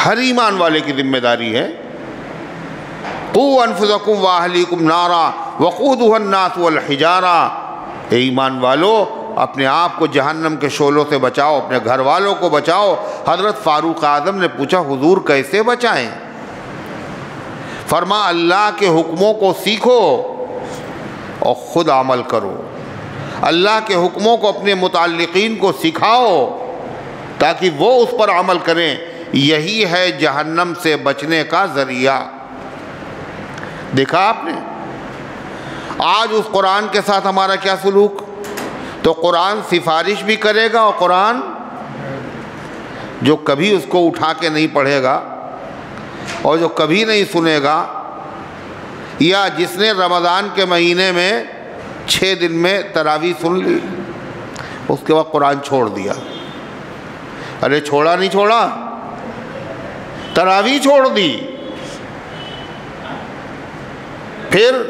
ہر ایمان والے کی ذمہ داری ہے. قوا انفسکم واہلیکم نارا وقودها الناس والحجارہ. اے ایمان والو اپنے آپ کو جہنم کے شعلوں سے بچاؤ، اپنے گھر والوں کو بچاؤ. حضرت فاروق اعظم نے پوچھا حضور کیسے بچائیں؟ فرما اللہ کے حکموں کو سیکھو اور خود عمل کرو. اللہ کے حکموں کو اپنے متعلقین کو سکھاؤ تاکہ وہ اس پر عمل کریں. یہی ہے جہنم سے بچنے کا ذریعہ. دیکھا آپ نے آج اس قرآن کے ساتھ ہمارا کیا سلوک؟ تو قرآن سفارش بھی کرے گا، اور قرآن جو کبھی اس کو اٹھا کے نہیں پڑھے گا اور جو کبھی نہیں سنے گا، یا جس نے رمضان کے مہینے میں 6 دن میں تراویح سن لی اس کے بعد قرآن چھوڑ دیا. ارے چھوڑا نہیں چھوڑا، تراویح چھوڑ دی. پھر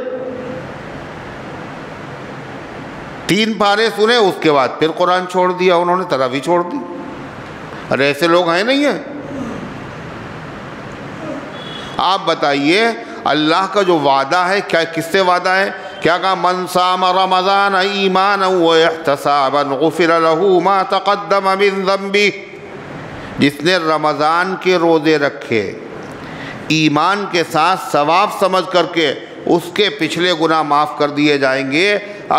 3 پارے سنے اس کے بعد پھر قرآن چھوڑ دیا، انہوں نے تراویح چھوڑ دی. ارے ایسے لوگ ہیں نہیں ہیں؟ آپ بتائیے اللہ کا جو وعدہ ہے کیا، کس سے وعدہ ہے؟ کیا کہا؟ من صام رمضان ایمانا واحتسابا غفر له ما تقدم من ذنبه. جس نے رمضان کے روزے رکھے ایمان کے ساتھ ثواب سمجھ کر کے، اس کے پچھلے گناہ معاف کر دیے جائیں گے.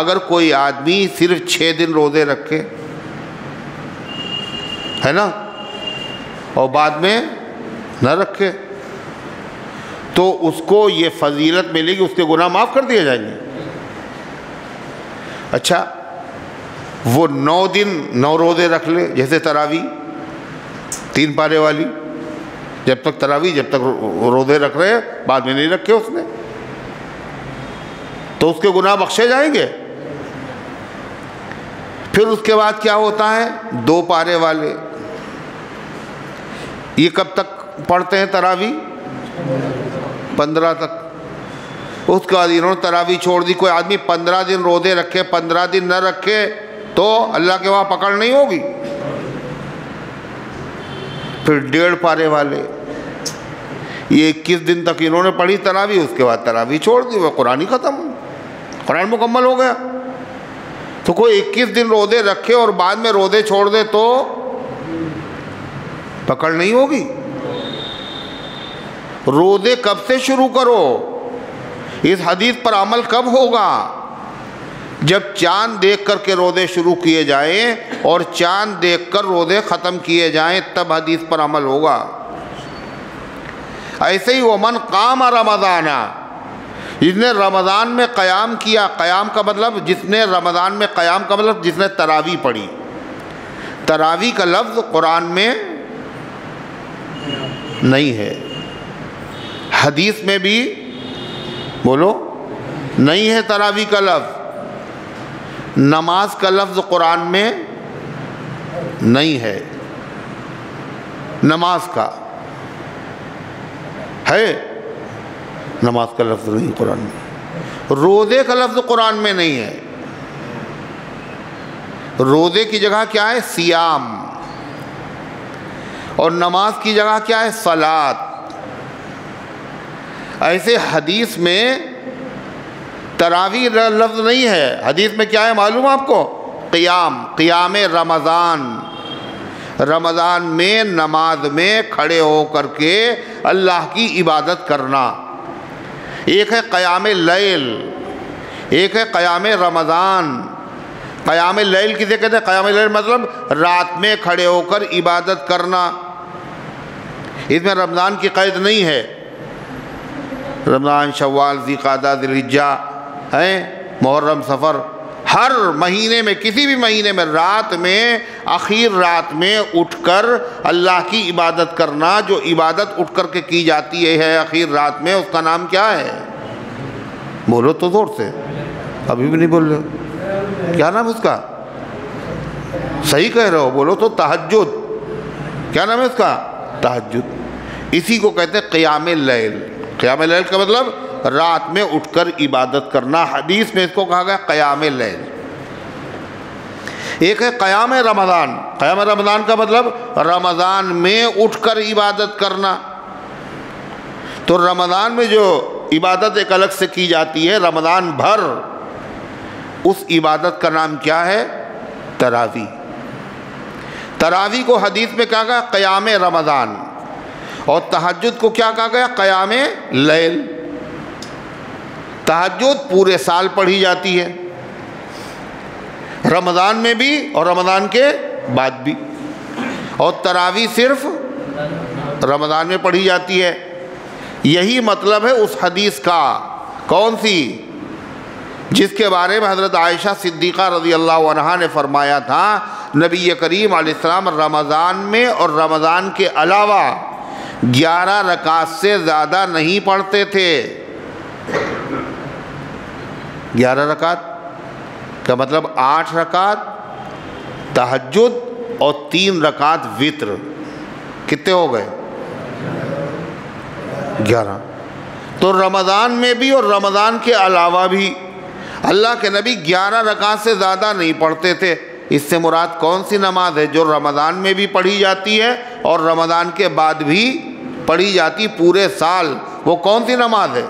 اگر کوئی آدمی صرف 6 دن روزے رکھے ہے نا اور بعد میں نہ رکھے تو اس کو یہ فضیلت ملے گی، اس کے گناہ معاف کر دیے جائیں گے. اچھا وہ 9 دن 9 روزے رکھ لے، جیسے تراویح 3 پارے والی، جب تک تراویح جب تک روزے رکھ رہے بعد میں نہیں رکھے اس نے، تو اس کے گناہ بخشے جائیں گے. پھر اس کے بعد کیا ہوتا ہے؟ 2 پارے والے. یہ کب تک پڑھتے ہیں تراویح؟ 15 تک. اس کے بعد انہوں نے تراویح چھوڑ دی. کوئی آدمی 15 دن روزے رکھے 15 دن نہ رکھے تو اللہ کے وہاں پکڑ نہیں ہوگی. پھر 1.5 پارے والے، یہ 21 دن تک انہوں نے پڑھی تراویح، اس کے بعد تراویح چھوڑ دی، وہ قرآن ہی ختم، قرآن مکمل ہو گیا. تو کوئی 21 دن روزے رکھے اور بعد میں روزے چھوڑ دے تو پکڑ نہیں ہوگی. روزے کب سے شروع کرو؟ اس حدیث پر عمل کب ہوگا؟ جب چاند دیکھ کر کے روزے شروع کیے جائیں اور چاند دیکھ کر روزے ختم کیے جائیں، تب حدیث پر عمل ہوگا. ایسے ہی ومن قام رمضان، جس نے رمضان میں قیام کیا. قیام کا مطلب، جس نے رمضان میں قیام کا مطلب جس نے تراویح پڑھی. تراویح کا لفظ قرآن میں نہیں ہے، حدیث میں بھی بولو نہیں ہے تراویح کا لفظ. نماز کا لفظ قرآن میں نہیں ہے، نماز کا ہے، نماز کا لفظ نہیں قرآن میں. روزے کا لفظ قرآن میں نہیں ہے. روزے کی جگہ کیا ہے؟ سیام. اور نماز کی جگہ کیا ہے؟ صلاۃ. ایسے حدیث میں تراویح لفظ نہیں ہے. حدیث میں کیا ہے معلوم آپ کو؟ قیام. قیام رمضان. رمضان میں نماز میں کھڑے ہو کر کے اللہ کی عبادت کرنا. ایک ہے قیام اللیل، ایک ہے قیام رمضان. قیام اللیل کسے کہتے ہیں؟ قیام اللیل مطلب رات میں کھڑے ہو کر عبادت کرنا. اس میں رمضان کی قید نہیں ہے. رمضان، شوال، ذوالقعدہ، ذوالحجہ ہیں، محرم، سفر، ہر مہینے میں کسی بھی مہینے میں رات میں، اخیر رات میں اٹھ کر اللہ کی عبادت کرنا. جو عبادت اٹھ کر کے کی جاتی ہے اخیر رات میں، اس کا نام کیا ہے؟ بولو تو زور سے، ابھی بھی نہیں بول رہے. کیا نام ہے اس کا؟ صحیح کہہ رہے ہو، بولو تو. تہجد. کیا نام ہے اس کا؟ تہجد. اسی کو کہتے ہیں قیام اللیل. قیام اللیل کا مطلب رات میں اٹھ کر عبادت کرنا. حدیث میں اس کو کہا گیا قیام اللیل. ایک ہے قیام رمضان. قیام رمضان کا مطلب رمضان میں اٹھ کر عبادت کرنا. تو رمضان میں جو عبادت ایک الگ سے کی جاتی ہے رمضان بھر، اس عبادت کا نام کیا ہے؟ تراویح. تراویح کو حدیث میں کہا گیا قیام رمضان، اور تہجد کو کیا کہا گیا؟ قیام لیل. تہجد پورے سال پڑھی جاتی ہے، رمضان میں بھی اور رمضان کے بعد بھی، اور تراویح صرف رمضان میں پڑھی جاتی ہے. یہی مطلب ہے اس حدیث کا. کون سی؟ جس کے بارے میں حضرت عائشہ صدیقہ رضی اللہ عنہا نے فرمایا تھا نبی کریم علیہ السلام رمضان میں اور رمضان کے علاوہ 11 رکعت سے زیادہ نہیں پڑھتے تھے. 11 رکعت کا مطلب 8 رکعت تہجد اور 3 رکعت وتر. کتنے ہو گئے؟ 11. تو رمضان میں بھی اور رمضان کے علاوہ بھی اللہ کے نبی 11 رکعت سے زیادہ نہیں پڑھتے تھے. اس سے مراد کون سی نماز ہے جو رمضان میں بھی پڑھی جاتی ہے اور رمضان کے بعد بھی پڑھی جاتی پورے سال؟ وہ کون سی نماز ہے؟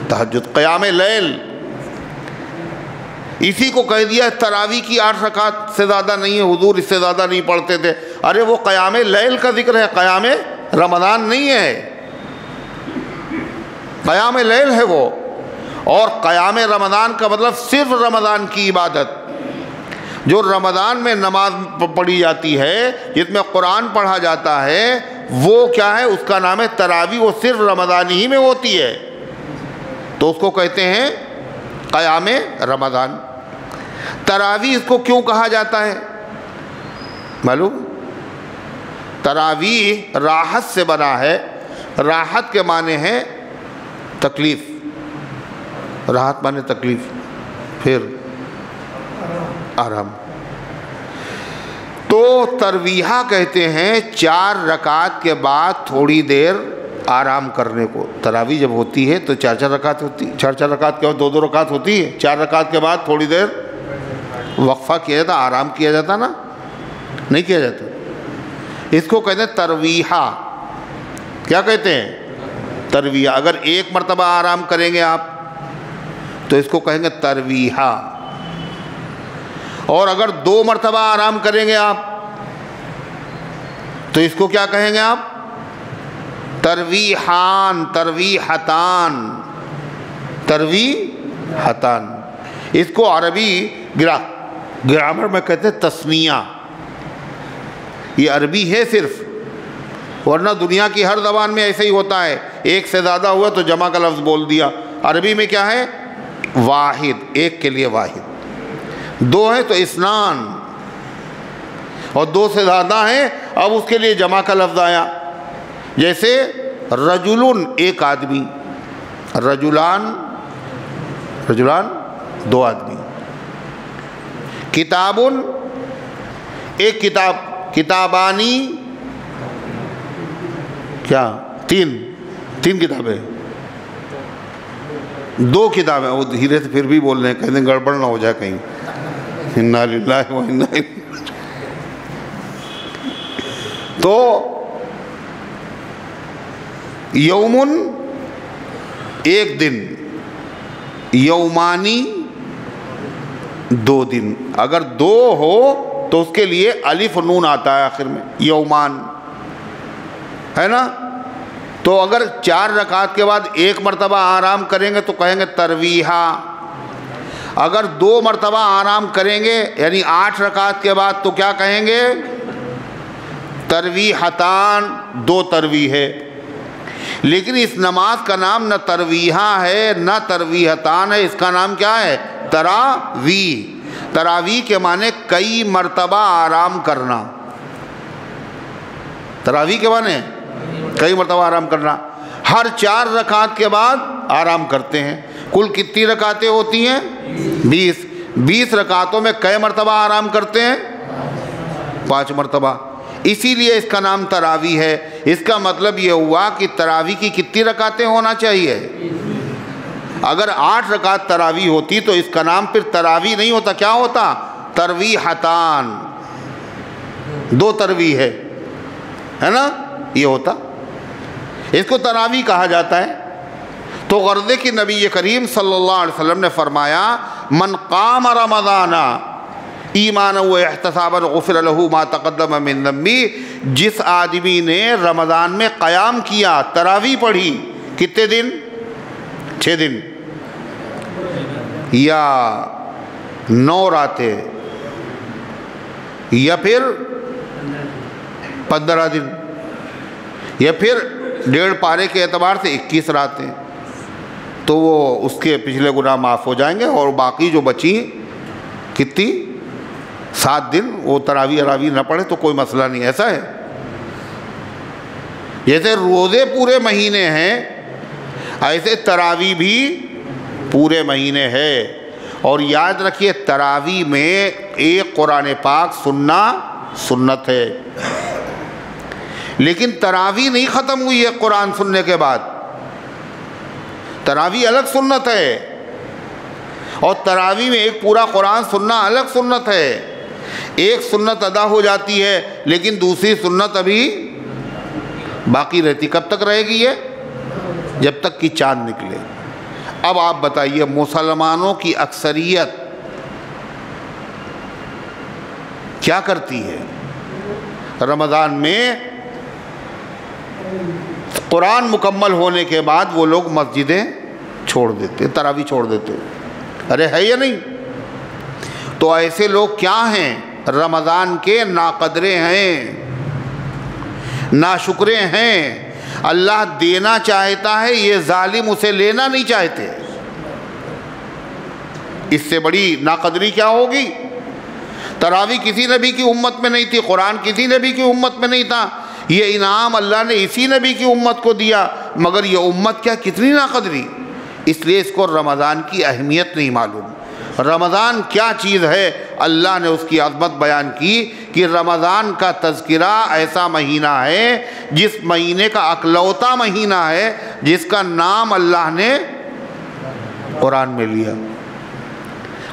تہجد، قیام لیل. اسی کو کہہ دیا تراویح کی 8 رکعت سے زیادہ نہیں ہے، حضور اس سے زیادہ نہیں پڑھتے تھے. ارے وہ قیام لیل کا ذکر ہے، قیام رمضان نہیں ہے. قیام لیل ہے وہ. اور قیام رمضان کا مطلب صرف رمضان کی عبادت. جو رمضان میں نماز پڑھی جاتی ہے، جس میں قرآن پڑھا جاتا ہے، وہ کیا ہے؟ اس کا نام ہے تراویح. وہ صرف رمضان ہی میں ہوتی ہے، تو اس کو کہتے ہیں قیام رمضان. تراویح اس کو کیوں کہا جاتا ہے معلوم؟ تراویح راحت سے بنا ہے. راحت کے معنی ہے تکلیف. راحت معنی تکلیف، پھر آرام. تو ترویحہ کہتے ہیں 4 رکعت کے بعد تھوڑی دیر آرام کرنے کو. تراویح جب ہوتی ہے تو 4 رکعت ہوتی، 4 رکعت کے بعد 2 رکعت ہوتی ہے. 4 رکعت کے بعد تھوڑی دیر وقفہ کیا جاتا، آرام کیا جاتا نا؟ نہیں کیا جاتا. اس کو کہتے ہیں ترویحہ. کیا کہتے ہیں؟ ترویحہ. اگر 1 مرتبہ آرام کریں گے آپ تو اس کو کہیں گے ترویحہ، اور اگر 2 مرتبہ آرام کریں گے آپ تو اس کو کیا کہیں گے آپ؟ ترویحان، ترویحتان، ترویحتان. اس کو عربی گرامر میں کہتے ہیں تثنیہ. یہ عربی ہے صرف، ورنہ دنیا کی ہر زبان میں ایسے ہی ہوتا ہے. 1 سے زیادہ ہوا تو جمع کا لفظ بول دیا. عربی میں کیا ہے؟ واحد، 1 کے لیے واحد. 2 ہے تو اسنان، اور 2 سے زیادہ ہیں اب اس کے لیے جمع کا لفظ آیا. جیسے رجلن، 1 آدمی. رجلان، رجلان 2 آدمی. کتابن، 1 کتاب. کتابانی، کیا؟ 3 کتابیں. 2 کتابیں. وہ دھیرے سے پھر بھی بول رہے ہیں، کہتے ہیں گڑبڑ نہ ہو جائے کہیں. انا للہ و انا الیہ. تو یومن 1 دن، یومانی 2 دن. اگر 2 ہو تو اس کے لیے الف نون آتا ہے آخر میں، یومان ہے نا. تو اگر 4 رکعت کے بعد 1 مرتبہ آرام کریں گے تو کہیں گے ترویحہ. اگر 2 مرتبہ آرام کریں گے یعنی 8 رکعت کے بعد تو کیا کہیں گے؟ ترویحتان، 2 ترویح ہے. لیکن اس نماز کا نام نہ ترویحہ ہے نہ ترویحتان ہے. اس کا نام کیا ہے؟ تراویح. تراویح کے معنی کئی مرتبہ آرام کرنا. تراویح کے معنی کئی مرتبہ آرام کرنا. ہر 4 رکعت کے بعد آرام کرتے ہیں. کل کتنی رکعتیں ہوتی ہیں؟ 20. 20 رکعتوں میں کئی مرتبہ آرام کرتے ہیں؟ 5 مرتبہ. اسی لیے اس کا نام تراویح ہے. اس کا مطلب یہ ہوا کہ تراویح کی کتنی رکعتیں ہونا چاہیے؟ اگر 8 رکعت تراویح ہوتی تو اس کا نام پھر تراویح نہیں ہوتا. کیا ہوتا؟ ترویحتان، دو ترویح ہے نا، یہ ہوتا، اس کو تراویح کہا جاتا ہے۔ تو غرض کہ نبی کریم صلی اللہ علیہ وسلم نے فرمایا من قام رمضان ایمانا و احتسابا غفر لہ ما تقدم من ذنبہ، جس آدمی نے رمضان میں قیام کیا، تراویح پڑھی، کتنے دن؟ 6 دن یا 9 راتیں یا پھر 15 دن یا پھر 1.5 پارے کے اعتبار سے 21 راتیں، تو وہ اس کے پچھلے گناہ معاف ہو جائیں گے، اور باقی جو بچیں کتنی 7 دن وہ تراویح اراویح نہ پڑھے تو کوئی مسئلہ نہیں۔ ایسا ہے جیسے روزے پورے مہینے ہیں، ایسے تراویح بھی پورے مہینے ہے۔ اور یاد رکھیے تراویح میں ایک قرآن پاک سننا سنت ہے، لیکن تراویح نہیں ختم ہوئی ہے قرآن سننے کے بعد، تراویح الگ سنت ہے، اور تراویح میں ایک پورا قرآن سننا الگ سنت ہے۔ ایک سنت ادا ہو جاتی ہے لیکن دوسری سنت ابھی باقی رہتی۔ کب تک رہے گی یہ؟ جب تک کہ چاند نکلے۔ اب آپ بتائیے مسلمانوں کی اکثریت کیا کرتی ہے؟ رمضان میں قرآن مکمل ہونے کے بعد وہ لوگ مسجدیں چھوڑ دیتے، تراویح چھوڑ دیتے۔ ارے ہے یا نہیں؟ تو ایسے لوگ کیا ہیں؟ رمضان کے ناقدرے ہیں، ناشکرے ہیں۔ اللہ دینا چاہتا ہے، یہ ظالم اسے لینا نہیں چاہتے۔ اس سے بڑی ناقدری کیا ہوگی؟ تراویح کسی نبی کی امت میں نہیں تھی، قرآن کسی نبی کی امت میں نہیں تھا، یہ انعام اللہ نے اسی نبی کی امت کو دیا، مگر یہ امت کیا کتنی ناقدری۔ اس لیے اس کو رمضان کی اہمیت نہیں معلوم۔ رمضان کیا چیز ہے، اللہ نے اس کی عظمت بیان کی کہ رمضان کا تذکرہ ایسا مہینہ ہے جس مہینے کا اکلوتا مہینہ ہے جس کا نام اللہ نے قرآن میں لیا،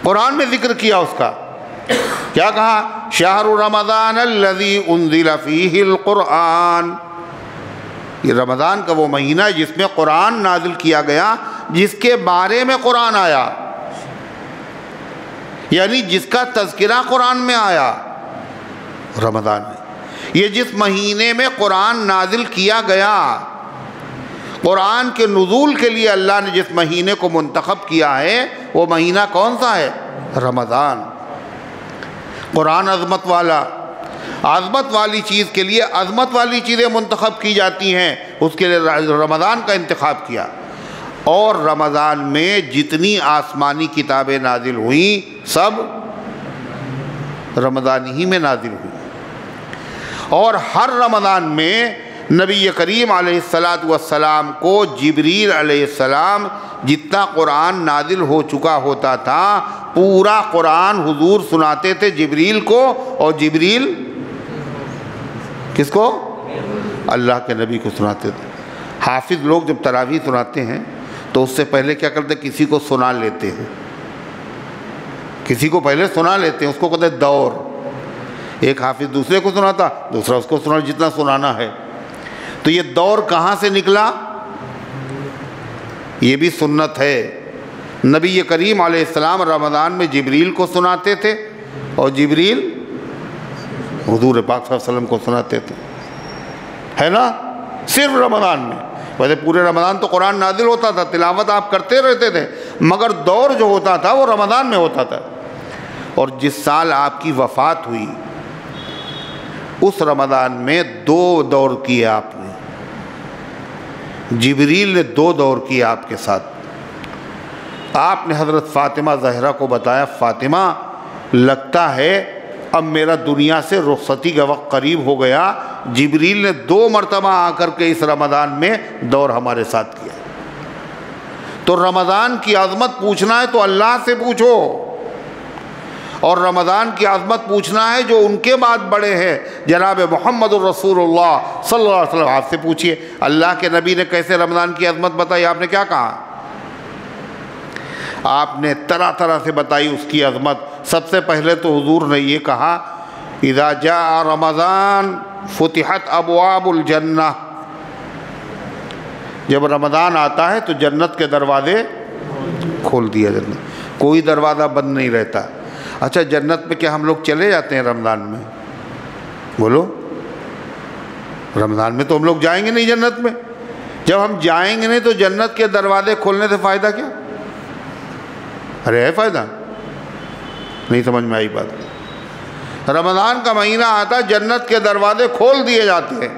قرآن میں ذکر کیا اس کا۔ کیا کہا؟ شہر رمضان الذی انزل فیہ القرآن، یہ رمضان کا وہ مہینہ ہے جس میں قرآن نازل کیا گیا، جس کے بارے میں قرآن آیا، یعنی جس کا تذکرہ قرآن میں آیا رمضان میں۔ یہ جس مہینے میں قرآن نازل کیا گیا، قرآن کے نزول کے لیے اللہ نے جس مہینے کو منتخب کیا ہے وہ مہینہ کون سا ہے؟ رمضان۔ قرآن عظمت والا، عظمت والی چیز کے لیے عظمت والی چیزیں منتخب کی جاتی ہیں، اس کے لیے رمضان کا انتخاب کیا۔ اور رمضان میں جتنی آسمانی کتابیں نازل ہوئیں سب رمضان ہی میں نازل ہوئی، اور ہر رمضان میں نبی کریم علیہ السلام کو جبریل علیہ السلام جتنا قرآن نازل ہو چکا ہوتا تھا پورا قرآن حضور سناتے تھے جبریل کو، اور جبریل کس کو؟ اللہ کے نبی کو سناتے تھے۔ حافظ لوگ جب تراویح سناتے ہیں تو اس سے پہلے کیا کرتے؟ کسی کو سنا لیتے ہیں، کسی کو پہلے سنا لیتے ہیں، اس کو کہتے ہیں دور۔ ایک حافظ دوسرے کو سناتا، دوسرا اس کو سنا، جتنا سنانا ہے۔ تو یہ دور کہاں سے نکلا؟ یہ بھی سنت ہے۔ نبی کریم علیہ السلام رمضان میں جبریل کو سناتے تھے، اور جبریل حضور پاک صلی اللہ علیہ وسلم کو سناتے تھے، ہے نا؟ صرف رمضان میں۔ ویسے پورے رمضان تو قرآن نازل ہوتا تھا، تلاوت آپ کرتے رہتے تھے، مگر دور جو ہوتا تھا وہ رمضان میں ہوتا تھا۔ اور جس سال آپ کی وفات ہوئی اس رمضان میں 2 دور کیے آپ نے، جبریل نے 2 دور کیے آپ کے ساتھ۔ آپ نے حضرت فاطمہ زہرا کو بتایا، فاطمہ لگتا ہے اب میرا دنیا سے رخصتی کا وقت قریب ہو گیا، جبریل نے 2 مرتبہ آ کر کے اس رمضان میں دور ہمارے ساتھ کیا۔ تو رمضان کی عظمت پوچھنا ہے تو اللہ سے پوچھو، اور رمضان کی عظمت پوچھنا ہے جو ان کے بعد بڑے ہیں، جناب محمد الرسول اللہ صلی اللہ علیہ وسلم، آپ سے پوچھئے اللہ کے نبی نے کیسے رمضان کی عظمت بتائی۔ آپ نے کیا کہا؟ آپ نے طرح طرح سے بتائی اس کی عظمت۔ سب سے پہلے تو حضور نے یہ کہا اذا جاء رمضان فتحت ابواب الجنہ، جب رمضان آتا ہے تو جنت کے دروازے کھول دیا جاتے ہیں، کوئی دروازہ بند نہیں رہتا۔ اچھا جنت میں کیا ہم لوگ چلے جاتے ہیں رمضان میں؟ بولو، رمضان میں تو ہم لوگ جائیں گے نہیں جنت میں۔ جب ہم جائیں گے نہیں تو جنت کے دروازے کھولنے سے فائدہ کیا؟ ارے ہے فائدہ؟ نہیں سمجھ میں آئی بات۔ رمضان کا مہینہ آتا، جنت کے دروازے کھول دیے جاتے ہیں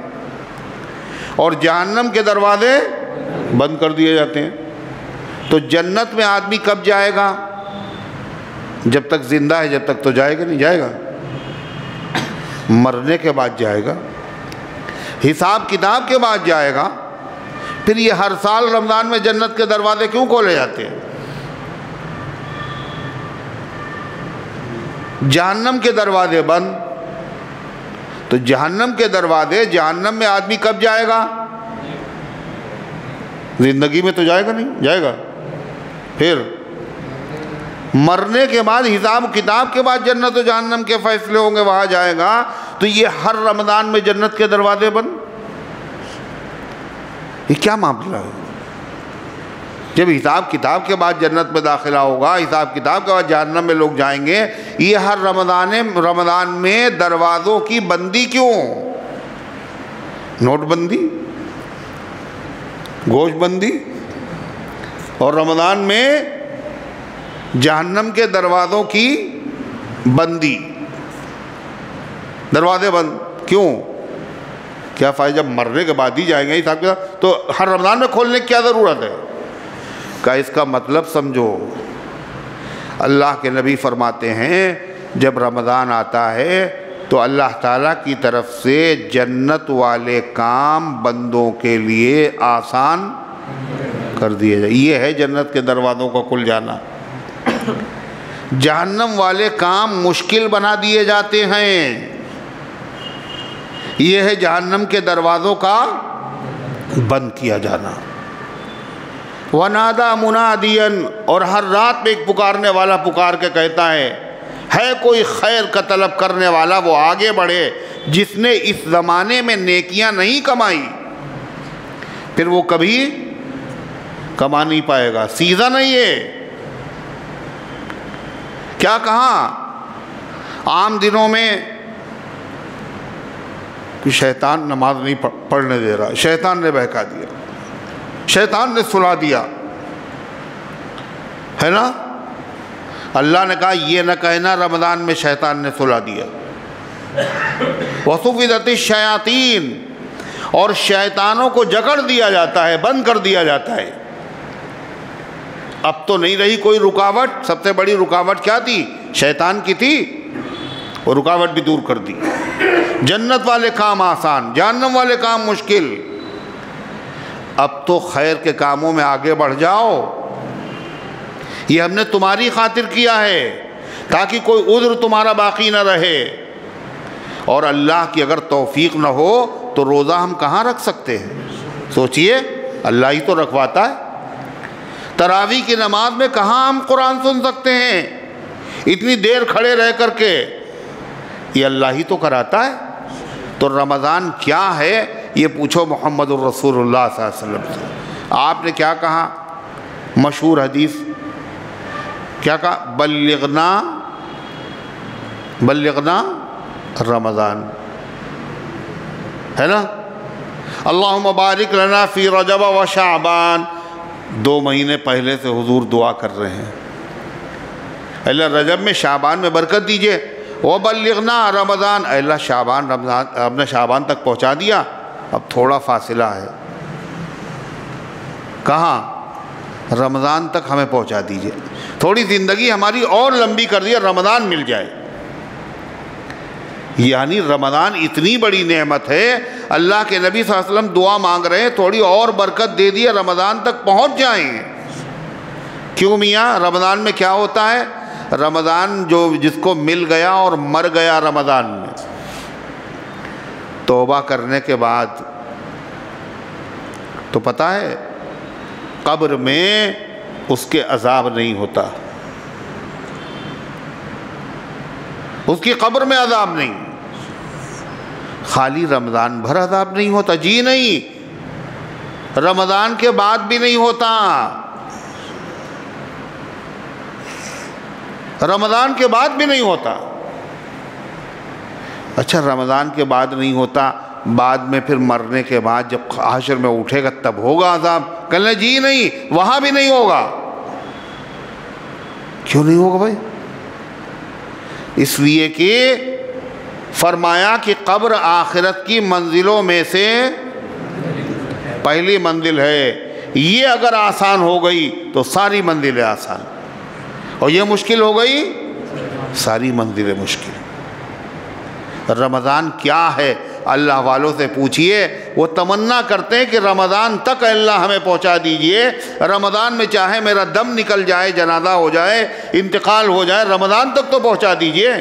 اور جہنم کے دروازے بند کر دیے جاتے ہیں۔ تو جنت میں آدمی کب جائے گا؟ جب تک زندہ ہے، جب تک تو جائے گا نہیں۔ جائے گا مرنے کے بعد جائے گا، حساب کتاب کے بعد جائے گا۔ پھر یہ ہر سال رمضان میں جنت کے دروازے کیوں کھولے جاتے ہیں؟ جہنم کے دروازے بند، تو جہنم کے دروازے، جہنم میں آدمی کب جائے گا؟ زندگی میں تو جائے گا نہیں۔ جائے گا پھر مرنے کے بعد، حساب کتاب کے بعد جنت و جہنم کے فیصلے ہوں گے، وہاں جائے گا۔ تو یہ ہر رمضان میں جنت کے دروازے بند، یہ کیا معاملہ ہے؟ جب حساب کتاب کے بعد جنت میں داخلہ ہوگا، حساب کتاب کے بعد جہنم میں لوگ جائیں گے، یہ ہر رمضان میں دروازوں کی بندی کیوں؟ نوٹ بندی، گوشت بندی، اور رمضان میں جہنم کے دروازوں کی بندی، دروازے بند کیوں؟ کیا فائدہ؟ جب مرنے کے بعد ہی جائیں گے حساب کتاب، تو ہر رمضان میں کھولنے کی کیا ضرورت ہے؟ کہ اس کا مطلب سمجھو۔ اللہ کے نبی فرماتے ہیں جب رمضان آتا ہے تو اللہ تعالیٰ کی طرف سے جنت والے کام بندوں کے لیے آسان کر دیے جائے۔ یہ ہے جنت کے دروازوں کا کھل جانا۔ جہنم والے کام مشکل بنا دیے جاتے ہیں۔ یہ ہے جہنم کے دروازوں کا بند کیا جانا۔ وَنَادَى مُنَادِيًا، اور ہر رات میں ایک پکارنے والا پکار کے کہتا ہے کوئی خیر کا طلب کرنے والا، وہ آگے بڑھے، جس نے اس زمانے میں نیکیاں نہیں کمائی پھر وہ کبھی کما نہیں پائے گا۔ سیزن نہیں ہے۔ کیا کہا؟ عام دنوں میں کہ شیطان نماز نہیں پڑھنے دے رہا، شیطان نے بہکا دیا، شیطان نے سلا دیا، ہے نا؟ اللہ نے کہا یہ نہ کہنا رمضان میں شیطان نے سلا دیا۔ وَصُفِدَتِ الشَّيَاطِينَ، اور شیطانوں کو جکڑ دیا جاتا ہے، بند کر دیا جاتا ہے۔ اب تو نہیں رہی کوئی رکاوٹ۔ سب سے بڑی رکاوٹ کیا تھی؟ شیطان کی تھی، وہ رکاوٹ بھی دور کر دی۔ جنت والے کام آسان، جہنم والے کام مشکل۔ اب تو خیر کے کاموں میں آگے بڑھ جاؤ۔ یہ ہم نے تمہاری خاطر کیا ہے تاکہ کوئی عذر تمہارا باقی نہ رہے۔ اور اللہ کی اگر توفیق نہ ہو تو روزہ ہم کہاں رکھ سکتے ہیں؟ سوچئے، اللہ ہی تو رکھواتا ہے۔ تراویح کی نماز میں کہاں ہم قرآن سن سکتے ہیں اتنی دیر کھڑے رہ کر کے؟ یہ اللہ ہی تو کراتا ہے۔ تو رمضان کیا ہے یہ پوچھو محمد الرسول اللہ صلی اللہ علیہ وسلم سے۔ آپ نے کیا کہا؟ مشہور حدیث کیا کہا؟ بلغنا رمضان، ہے نا؟ اللہم بارک لنا فی رجب و شعبان۔ 2 مہینے پہلے سے حضور دعا کر رہے ہیں، اللہ رجب میں شعبان میں برکت دیجئے۔ وبلغنا رمضان، اے اللہ شعبان، رمضان ہم نے شعبان تک پہنچا دیا، اب تھوڑا فاصلہ ہے۔ کہاں؟ رمضان تک ہمیں پہنچا دیجئے، تھوڑی زندگی ہماری اور لمبی کر دیے، رمضان مل جائے۔ یعنی رمضان اتنی بڑی نعمت ہے، اللہ کے نبی صلی اللہ علیہ وسلم دعا مانگ رہے ہیں تھوڑی اور برکت دے دیے، رمضان تک پہنچ جائیں۔ کیوں میاں؟ رمضان میں کیا ہوتا ہے؟ رمضان جس کو مل گیا اور مر گیا رمضان میں، توبہ کرنے کے بعد تو پتہ ہے قبر میں اس کے عذاب نہیں ہوتا، اس کی قبر میں عذاب نہیں، خالی رمضان بھر عذاب نہیں ہوتا، جی نہیں، رمضان کے بعد بھی نہیں ہوتا، رمضان کے بعد بھی نہیں ہوتا۔ اچھا رمضان کے بعد نہیں ہوتا، بعد میں پھر مرنے کے بعد جب حشر میں اٹھے گا تب ہوگا عذاب؟ کہنے جی نہیں، وہاں بھی نہیں ہوگا۔ کیوں نہیں ہوگا بھائی؟ اس لیے کہ فرمایا کہ قبر آخرت کی منزلوں میں سے پہلی منزل ہے، یہ اگر آسان ہو گئی تو ساری منزلیں آسان، اور یہ مشکل ہو گئی ساری منزلیں مشکل۔ رمضان کیا ہے؟ اللہ والوں سے پوچھئے، وہ تمنا کرتے ہیں کہ رمضان تک اللہ ہمیں پہنچا دیجئے، رمضان میں چاہے میرا دم نکل جائے، جنازہ ہو جائے، انتقال ہو جائے، رمضان تک تو پہنچا دیجئے۔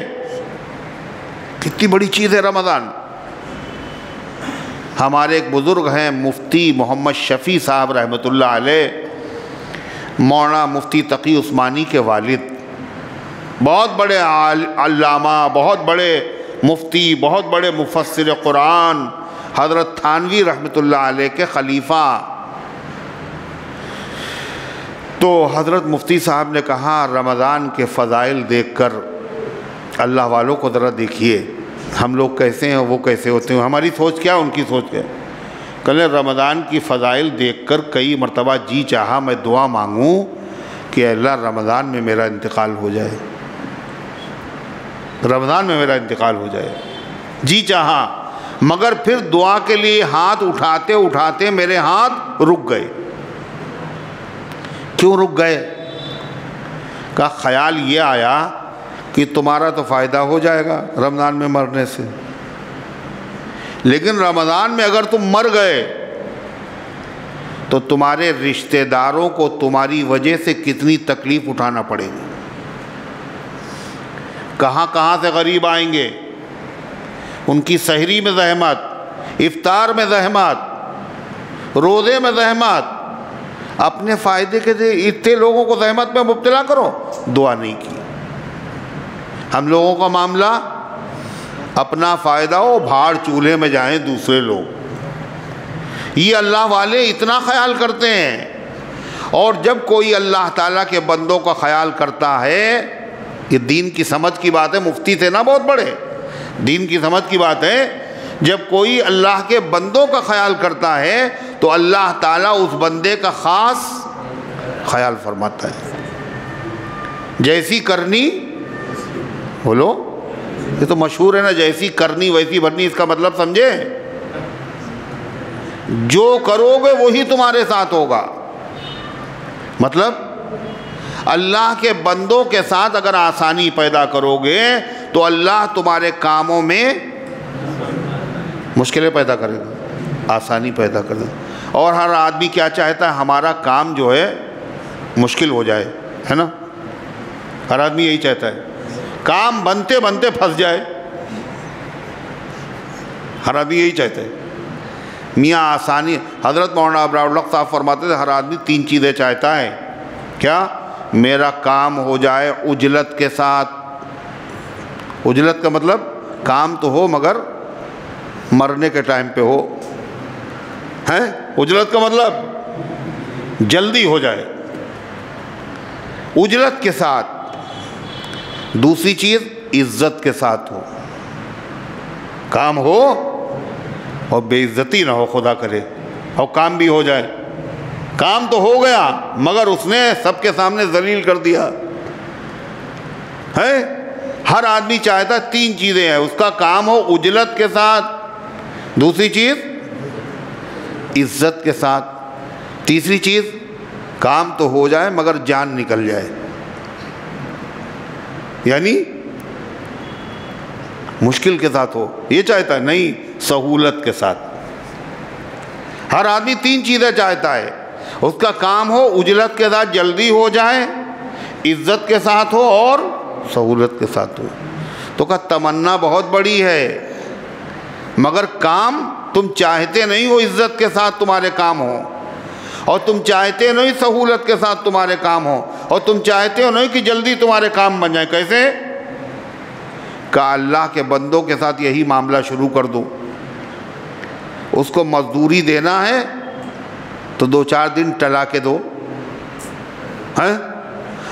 کتنی بڑی چیز ہے رمضان۔ ہمارے ایک بزرگ ہیں مفتی محمد شفیع صاحب رحمۃ اللہ علیہ، مولانا مفتی تقی عثمانی کے والد، بہت بڑے علامہ، بہت بڑے مفتی، بہت بڑے مفسر قرآن، حضرت تھانوی رحمۃ اللہ علیہ کے خلیفہ۔ تو حضرت مفتی صاحب نے کہا رمضان کے فضائل دیکھ کر اللہ والوں کو ذرا دیکھیے، ہم لوگ کیسے ہیں وہ کیسے ہوتے ہیں، ہماری سوچ کیا ان کی سوچ کیا۔ کل رمضان کی فضائل دیکھ کر کئی مرتبہ جی چاہا میں دعا مانگوں کہ اللہ رمضان میں میرا انتقال ہو جائے، رمضان میں میرا انتقال ہو جائے، جی چاہا، مگر پھر دعا کے لیے ہاتھ اٹھاتے اٹھاتے میرے ہاتھ رک گئے۔ کیوں رک گئے؟ کا خیال یہ آیا کہ تمہارا تو فائدہ ہو جائے گا رمضان میں مرنے سے، لیکن رمضان میں اگر تم مر گئے تو تمہارے رشتہ داروں کو تمہاری وجہ سے کتنی تکلیف اٹھانا پڑے گی، کہاں کہاں سے غریب آئیں گے، ان کی سحری میں زحمت، افطار میں زحمت، روزے میں زحمت، اپنے فائدے کے لیے اتنے لوگوں کو زحمت میں مبتلا کرو، دعا نہیں کی۔ ہم لوگوں کا معاملہ اپنا فائدہ ہو، بھاڑ چولہے میں جائیں دوسرے لوگ، یہ اللہ والے اتنا خیال کرتے ہیں۔ اور جب کوئی اللہ تعالیٰ کے بندوں کا خیال کرتا ہے، یہ دین کی سمجھ کی بات ہے، مفتی تھے نا بہت بڑے، دین کی سمجھ کی بات ہے، جب کوئی اللہ کے بندوں کا خیال کرتا ہے تو اللہ تعالیٰ اس بندے کا خاص خیال فرماتا ہے۔ جیسی کرنی بولو، یہ تو مشہور ہے نا، جیسی کرنی ویسی بھرنی، اس کا مطلب سمجھے؟ جو کرو گے وہی تمہارے ساتھ ہوگا۔ مطلب اللہ کے بندوں کے ساتھ اگر آسانی پیدا کرو گے تو اللہ تمہارے کاموں میں مشکلیں پیدا کرے گا، آسانی پیدا کرے گا۔ اور ہر آدمی کیا چاہتا ہے؟ ہمارا کام جو ہے مشکل ہو جائے، ہے نا؟ ہر آدمی یہی چاہتا ہے، کام بنتے بنتے پھنس جائے، ہر آدمی یہی چاہتا ہے۔ میاں آسانی، حضرت مولانا ابرار الحق صاحب فرماتے تھے ہر آدمی تین چیزیں چاہتا ہے، کیا؟ میرا کام ہو جائے عجلت کے ساتھ، عجلت کا مطلب کام تو ہو مگر مرنے کے ٹائم پہ ہو، ہے؟ عجلت کا مطلب جلدی ہو جائے، عجلت کے ساتھ۔ دوسری چیز عزت کے ساتھ ہو، کام ہو اور بے عزتی نہ ہو، خدا کرے، اور کام بھی ہو جائے، کام تو ہو گیا مگر اس نے سب کے سامنے ذلیل کر دیا ہے۔ ہر آدمی چاہتا تین چیزیں ہیں، اس کا کام ہو عجلت کے ساتھ، دوسری چیز عزت کے ساتھ، تیسری چیز کام تو ہو جائے مگر جان نکل جائے، یعنی مشکل کے ساتھ ہو، یہ چاہتا ہے، نہیں سہولت کے ساتھ۔ ہر آدمی تین چیزیں چاہتا ہے، اس کا کام ہو عجلت کے ساتھ، جلدی ہو جائے، عزت کے ساتھ ہو اور سہولت کے ساتھ ہو۔ تو کہ تمنا بہت بڑی ہے مگر کام تم چاہتے نہیں ہو عزت کے ساتھ تمہارے کام ہو، اور تم چاہتے نہیں سہولت کے ساتھ تمہارے کام ہو، اور تم چاہتے ہو نہیں کہ جلدی تمہارے کام بن جائیں۔ کیسے؟ کہ اللہ کے بندوں کے ساتھ یہی معاملہ شروع کر دو، اس کو مزدوری دینا ہے تو 2-4 دن ٹلا کے دو،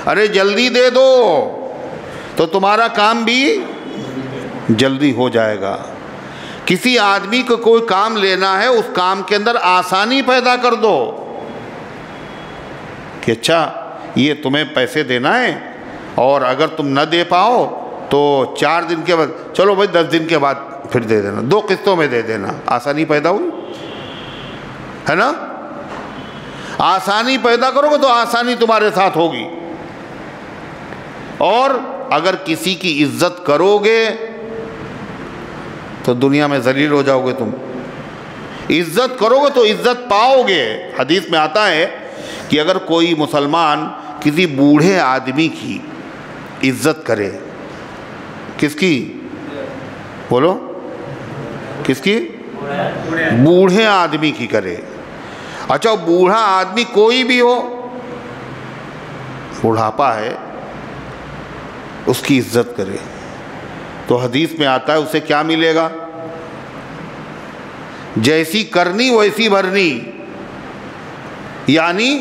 ارے جلدی دے دو تو تمہارا کام بھی جلدی ہو جائے گا۔ کسی آدمی کو کوئی کام لینا ہے، اس کام کے اندر آسانی پیدا کر دو کہ اچھا یہ تمہیں پیسے دینا ہے، اور اگر تم نہ دے پاؤ تو 4 دن کے بعد، چلو بھائی 10 دن کے بعد پھر دے دینا، 2 قسطوں میں دے دینا۔ آسانی پیدا ہوئی ہے نا؟ آسانی پیدا کرو گے تو آسانی تمہارے ساتھ ہوگی۔ اور اگر کسی کی عزت کرو گے تو دنیا میں ذلیل ہو جاؤ گے تم، عزت کرو گے تو عزت پاؤ گے۔ حدیث میں آتا ہے کہ اگر کوئی مسلمان کسی بوڑھے آدمی کی عزت کرے، کس کی؟ بولو، کس کی؟ بوڑھے آدمی کی کرے۔ اچھا بوڑھا آدمی کوئی بھی ہو، بڑھاپا ہے، اس کی عزت کرے تو حدیث میں آتا ہے اسے کیا ملے گا؟ جیسی کرنی ویسی بھرنی، یعنی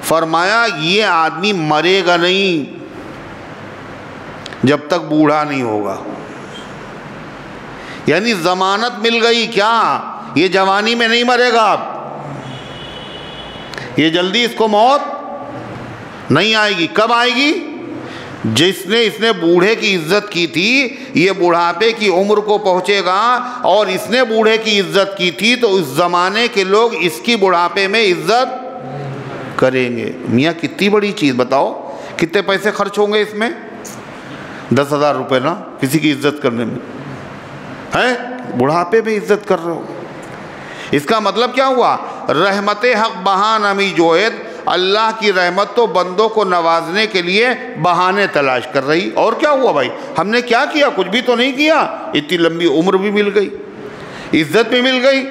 فرمایا یہ آدمی مرے گا نہیں جب تک بوڑھا نہیں ہوگا، یعنی ضمانت مل گئی کیا؟ یہ جوانی میں نہیں مرے گا، اب یہ جلدی اس کو موت نہیں آئے گی۔ کب آئے گی؟ اس نے بوڑھے کی عزت کی تھی، یہ بڑھاپے کی عمر کو پہنچے گا، اور اس نے بوڑھے کی عزت کی تھی تو اس زمانے کے لوگ اس کی بڑھاپے میں عزت کریں گے۔ میاں کتنی بڑی چیز بتاؤ، کتنے پیسے خرچ ہوں گے اس میں؟ 10,000 روپے نا کسی کی عزت کرنے میں، ہے بڑھاپے میں عزت کر رہے ہو۔ اس کا مطلب کیا ہوا؟ رحمت حق بہان امی جوید، اللہ کی رحمت تو بندوں کو نوازنے کے لیے بہانے تلاش کر رہی۔ اور کیا ہوا بھائی؟ ہم نے کیا کیا؟ کچھ بھی تو نہیں کیا، اتنی لمبی عمر بھی مل گئی، عزت بھی مل گئی۔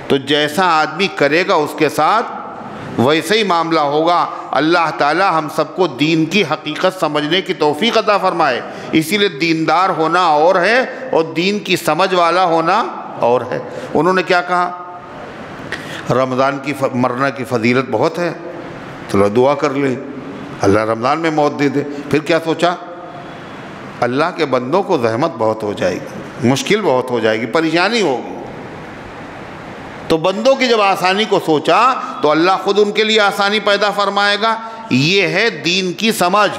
تو جیسا آدمی کرے گا اس کے ساتھ ویسے ہی معاملہ ہوگا۔ اللہ تعالی ہم سب کو دین کی حقیقت سمجھنے کی توفیق عطا فرمائے۔ اسی لیے دیندار ہونا اور ہے اور دین کی سمجھ والا ہونا اور ہے۔ انہوں نے کیا کہا؟ رمضان کی مرنا کی فضیلت بہت ہے، چلو دعا کر لیں اللہ رمضان میں موت دے دے۔ پھر کیا سوچا؟ اللہ کے بندوں کو زحمت بہت ہو جائے گی، مشکل بہت ہو جائے گی، پریشانی ہوگی، تو بندوں کی جب آسانی کو سوچا تو اللہ خود ان کے لیے آسانی پیدا فرمائے گا۔ یہ ہے دین کی سمجھ،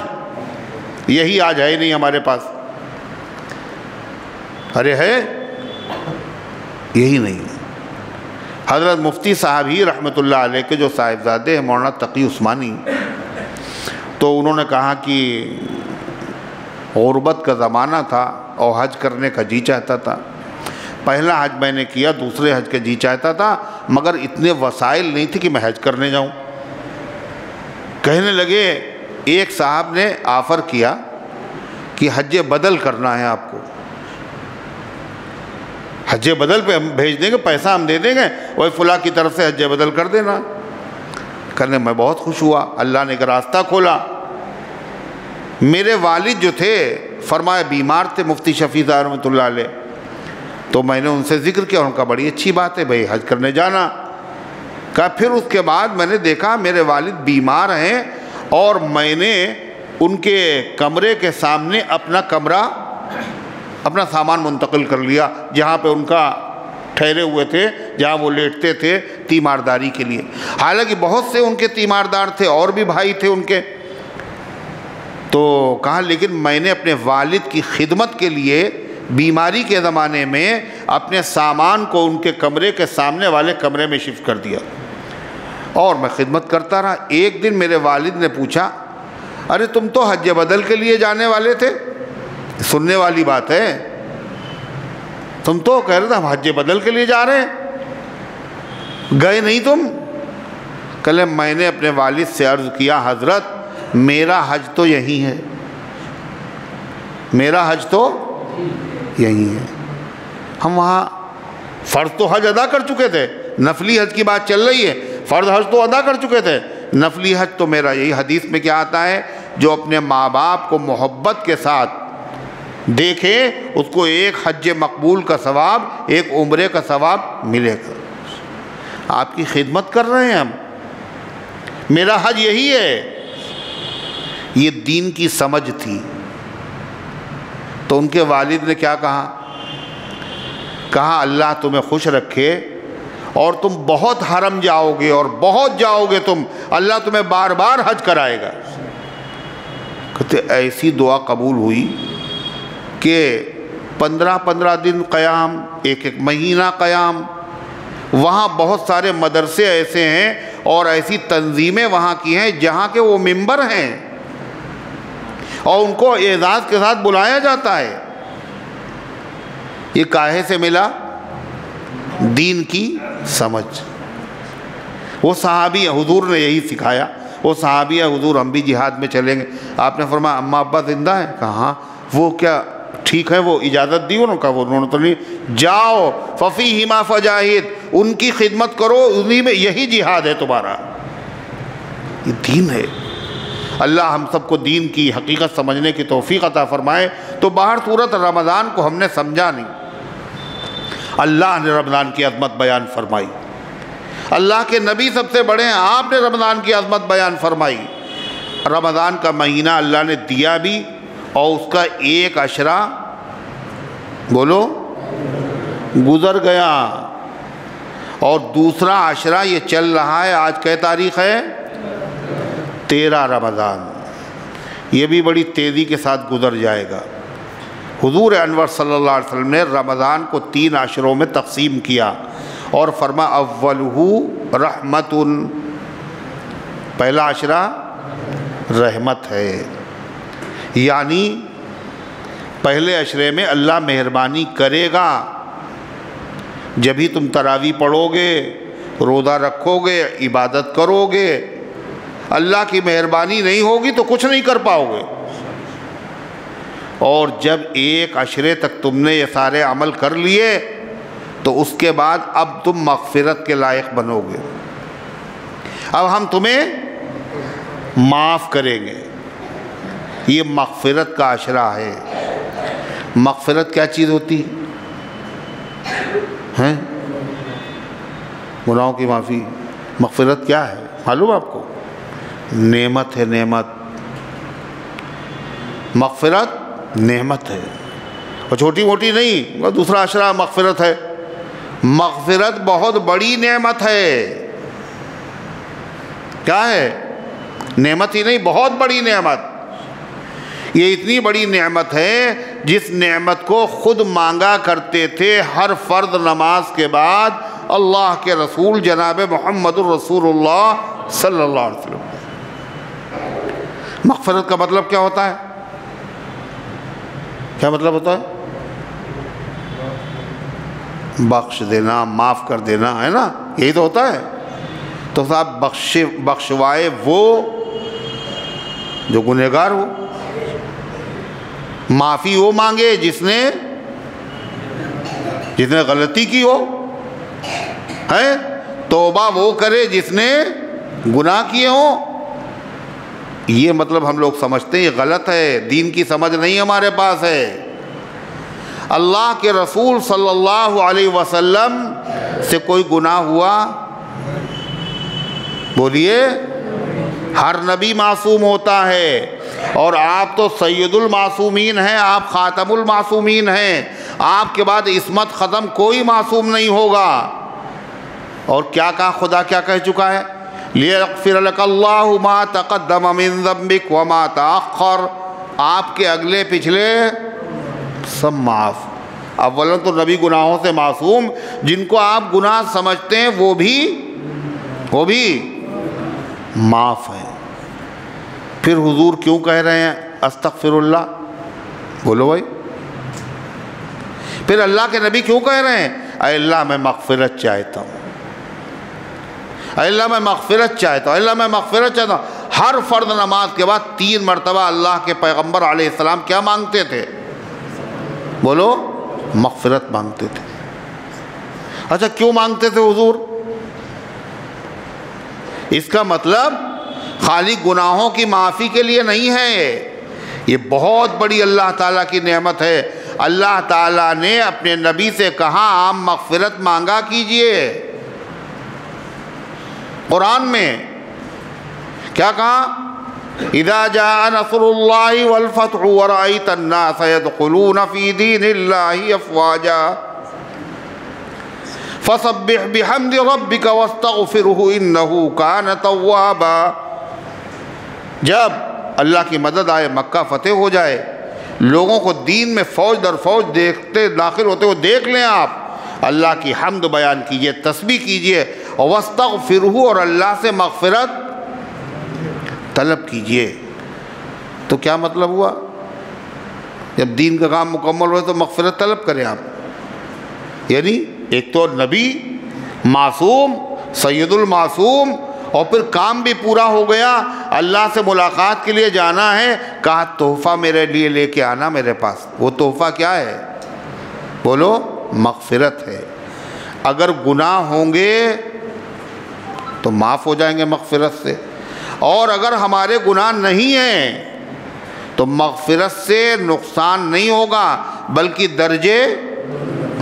یہی آج ہے نہیں ہمارے پاس، ارے ہے یہی نہیں۔ حضرت مفتی صاحب ہی رحمۃ اللہ علیہ کے جو صاحبزادے ہیں مولانا تقی عثمانی، تو انہوں نے کہا کہ غربت کا زمانہ تھا اور حج کرنے کا جی چاہتا تھا۔ پہلا حج میں نے کیا، دوسرے حج کا جی چاہتا تھا، مگر اتنے وسائل نہیں تھے کہ میں حج کرنے جاؤں۔ کہنے لگے ایک صاحب نے آفر کیا کہ حج بدل کرنا ہے آپ کو، حج بدل پہ ہم بھیج دیں گے، پیسہ ہم دے دیں گے، وہی فلاں کی طرف سے حج بدل کر دینا۔ کرنے میں بہت خوش ہوا، اللہ نے ایک راستہ کھولا۔ میرے والد جو تھے فرمایا بیمار تھے، مفتی شفیع صاحب رحمۃ اللہ علیہ، تو میں نے ان سے ذکر کیا، ان کا بڑی اچھی بات ہے بھائی حج کرنے جانا کا۔ پھر اس کے بعد میں نے دیکھا میرے والد بیمار ہیں، اور میں نے ان کے کمرے کے سامنے اپنا سامان منتقل کر لیا، جہاں پہ ان کا ٹھہرے ہوئے تھے، جہاں وہ لیٹتے تھے تیمارداری کے لیے۔ حالانکہ بہت سے ان کے تیماردار تھے اور بھی بھائی تھے ان کے، تو کہا لیکن میں نے اپنے والد کی خدمت کے لیے بیماری کے زمانے میں اپنے سامان کو ان کے کمرے کے سامنے والے کمرے میں شفٹ کر دیا، اور میں خدمت کرتا رہا۔ ایک دن میرے والد نے پوچھا، ارے تم تو حج بدل کے لیے جانے والے تھے، سننے والی بات ہے، تم تو کہہ رہے تھے ہم حج بدل کے لیے جا رہے ہیں، گئے نہیں تم؟ کہے میں نے اپنے والد سے عرض کیا حضرت میرا حج تو یہی ہے، میرا حج تو یہی ہے۔ ہم وہاں فرض تو حج ادا کر چکے تھے، نفلی حج کی بات چل رہی ہے، فرض حج تو ادا کر چکے تھے، نفلی حج تو میرا یہی حدیث میں کیا آتا ہے، جو اپنے ماں باپ کو محبت کے ساتھ دیکھے اس کو ایک حج مقبول کا ثواب، ایک عمرے کا ثواب ملے گا۔ آپ کی خدمت کر رہے ہیں ہم، میرا حج یہی ہے۔ یہ دین کی سمجھ تھی۔ تو ان کے والد نے کیا کہا اللہ تمہیں خوش رکھے اور تم بہت حرم جاؤ گے اور بہت جاؤ گے تم، اللہ تمہیں بار بار حج کرائے گا۔ کہتے ایسی دعا قبول ہوئی کہ 15 دن قیام، ایک مہینہ قیام۔ وہاں بہت سارے مدرسے ایسے ہیں اور ایسی تنظیمیں وہاں کی ہیں جہاں کے وہ ممبر ہیں اور ان کو اعزاز کے ساتھ بلایا جاتا ہے۔ یہ کاہے سے ملا؟ دین کی سمجھ۔ وہ صحابی حضور نے یہی سکھایا، وہ صحابی ہے حضور ہم بھی جہاد میں چلیں گے۔ آپ نے فرمایا اماں ابا زندہ ہیں؟ کہا ہاں۔ وہ کیا ٹھیک ہے، وہ اجازت دی انہوں نے؟ کہا وہ انہوں نے تو نہیں۔ جاؤ ففیہما فجاہد، ان کی خدمت کرو، انہی میں یہی جہاد ہے تمہارا۔ یہ دین ہے۔ اللہ ہم سب کو دین کی حقیقت سمجھنے کی توفیق عطا فرمائے۔ تو باہر صورت رمضان کو ہم نے سمجھا نہیں، اللہ نے رمضان کی عظمت بیان فرمائی، اللہ کے نبی سب سے بڑے ہیں، آپ نے رمضان کی عظمت بیان فرمائی۔ رمضان کا مہینہ اللہ نے دیا بھی اور اس کا ایک عشرہ بولو گزر گیا، اور دوسرا عشرہ یہ چل رہا ہے۔ آج کیا تاریخ ہے؟ 13 رمضان۔ یہ بھی بڑی تیزی کے ساتھ گزر جائے گا۔ حضور انور صلی اللہ علیہ وسلم نے رمضان کو 3 عشروں میں تقسیم کیا اور فرما اولہ رحمت، پہلا عشرہ رحمت ہے، یعنی پہلے عشرے میں اللہ مہربانی کرے گا۔ جب ہی تم تراویح پڑھو گے، روزہ رکھو گے، عبادت کرو گے، اللہ کی مہربانی نہیں ہوگی تو کچھ نہیں کر پاؤ گے۔ اور جب ایک عشرے تک تم نے یہ سارے عمل کر لیے تو اس کے بعد اب تم مغفرت کے لائق بنو گے، اب ہم تمہیں معاف کریں گے۔ یہ مغفرت کا عشرہ ہے۔ مغفرت کیا چیز ہوتی ہے؟ گناہوں کی معافی۔ مغفرت کیا ہے معلوم آپ کو؟ نعمت ہے، نعمت۔ مغفرت نعمت ہے، اور چھوٹی موٹی نہیں۔ دوسرا عشرہ مغفرت ہے، مغفرت بہت بڑی نعمت ہے۔ کیا ہے؟ نعمت ہی نہیں، بہت بڑی نعمت۔ یہ اتنی بڑی نعمت ہے جس نعمت کو خود مانگا کرتے تھے ہر فرض نماز کے بعد اللہ کے رسول جناب محمد الرسول اللہ صلی اللہ علیہ وسلم۔ مغفرت کا مطلب کیا ہوتا ہے؟ کیا مطلب ہوتا ہے؟ بخش دینا، معاف کر دینا، ہے نا؟ یہی تو ہوتا ہے۔ تو صاحب بخشوائے وہ جو گنہگار ہو، معافی وہ مانگے جس نے غلطی کی ہو، ہے توبہ وہ کرے جس نے گناہ کیے ہوں۔ یہ مطلب ہم لوگ سمجھتے ہیں، یہ غلط ہے، دین کی سمجھ نہیں ہمارے پاس ہے۔ اللہ کے رسول صلی اللہ علیہ وسلم سے کوئی گناہ ہوا؟ بولیے، ہر نبی معصوم ہوتا ہے، اور آپ تو سید المعصومین ہیں، آپ خاتم المعصومین ہیں، آپ کے بعد عصمت ختم، کوئی معصوم نہیں ہوگا۔ اور کیا کہا خدا، کیا کہہ چکا ہے؟ لِيَغْفِرَ لَكَ اللَّهُ مَا تَقَدَّمَ مِن ذَنبِكَ وَمَا تَأَخَّرَ، آپ کے اگلے پچھلے سب معاف۔ اولا تو نبی گناہوں سے معصوم، جن کو آپ گناہ سمجھتے ہیں وہ بھی معاف ہیں۔ پھر حضور کیوں کہہ رہے ہیں استغفر اللہ؟ بولو بھائی، پھر اللہ کے نبی کیوں کہہ رہے ہیں اے اللہ میں مغفرت چاہتا ہوں، اے اللہ میں مغفرت چاہتا ہوں، اے اللہ میں مغفرت چاہتا ہوں؟ ہر فرض نماز کے بعد 3 مرتبہ اللہ کے پیغمبر علیہ السلام کیا مانگتے تھے؟ بولو، مغفرت مانگتے تھے۔ اچھا کیوں مانگتے تھے حضور؟ اس کا مطلب خالی گناہوں کی معافی کے لیے نہیں ہے، یہ بہت بڑی اللہ تعالیٰ کی نعمت ہے۔ اللہ تعالیٰ نے اپنے نبی سے کہا آپ مغفرت مانگا کیجئے۔ قرآن میں کیا کہا؟ اذا جاء نصر اللہ والفتح ورأیت الناس يدخلون فی دین اللہ افواجا فسبح بحمد ربک واستغفرہ انہ کان توابا۔ جب اللہ کی مدد آئے، مکہ فتح ہو جائے، لوگوں کو دین میں فوج در فوج دیکھتے داخل ہوتے ہوئے دیکھ لیں، آپ اللہ کی حمد بیان کیجئے، تسبیح کیجئے، واستغفرہ، اور اللہ سے مغفرت طلب کیجئے۔ تو کیا مطلب ہوا؟ جب دین کا کام مکمل ہوئے تو مغفرت طلب کریں آپ، یعنی ایک تو نبی معصوم، سید المعصوم، اور پھر کام بھی پورا ہو گیا، اللہ سے ملاقات کے لیے جانا ہے، کہا تحفہ میرے لیے لے کے آنا میرے پاس۔ وہ تحفہ کیا ہے؟ بولو، مغفرت ہے۔ اگر گناہ ہوں گے تو معاف ہو جائیں گے مغفرت سے، اور اگر ہمارے گناہ نہیں ہیں تو مغفرت سے نقصان نہیں ہوگا بلکہ درجے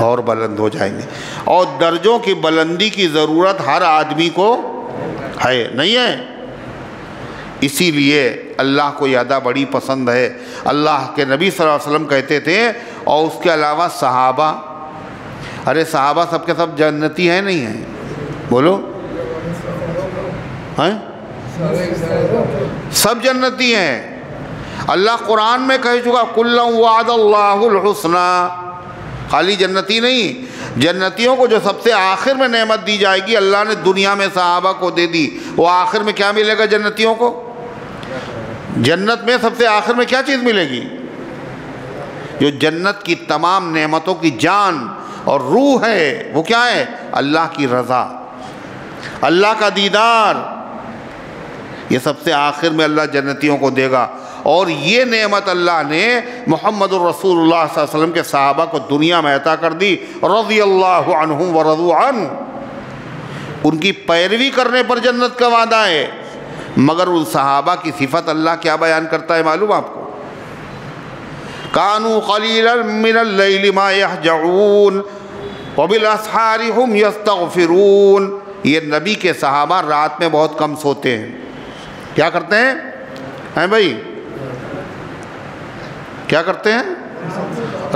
اور بلند ہو جائیں گے، اور درجوں کی بلندی کی ضرورت ہر آدمی کو ہے، نہیں ہے؟ اسی لیے اللہ کو یہ ادا بڑی پسند ہے۔ اللہ کے نبی صلی اللہ علیہ وسلم کہتے تھے، اور اس کے علاوہ صحابہ، ارے صحابہ سب کے سب جنتی ہیں نہیں ہیں؟ بولو، ہیں؟ سب جنتی ہیں۔ اللہ قرآن میں کہہ چکا کُلًّا وعد اللہ الحسنى، خالی جنتی نہیں، جنتیوں کو جو سب سے آخر میں نعمت دی جائے گی اللہ نے دنیا میں صحابہ کو دے دی، وہ آخر میں کیا ملے گا جنتیوں کو؟ جنت میں سب سے آخر میں کیا چیز ملے گی؟ جو جنت کی تمام نعمتوں کی جان اور روح ہے، وہ کیا ہے؟ اللہ کی رضا، اللہ کا دیدار، یہ سب سے آخر میں اللہ جنتیوں کو دے گا۔ اور یہ نعمت اللہ نے محمد الرسول اللہ صلی اللہ علیہ وسلم کے صحابہ کو دنیا میں عطا کر دی، رضی اللہ عنہم ورضوا عنہ۔ ان کی پیروی کرنے پر جنت کا وعدہ ہے، مگر ان صحابہ کی صفت اللہ کیا بیان کرتا ہے معلوم آپ کو؟ کانوا قلیلا من اللیل ما یہجعون وبالاسحار ہم یستغفرون۔ یہ نبی کے صحابہ رات میں بہت کم سوتے ہیں۔ کیا کرتے ہیں بھائی؟ کیا کرتے ہیں؟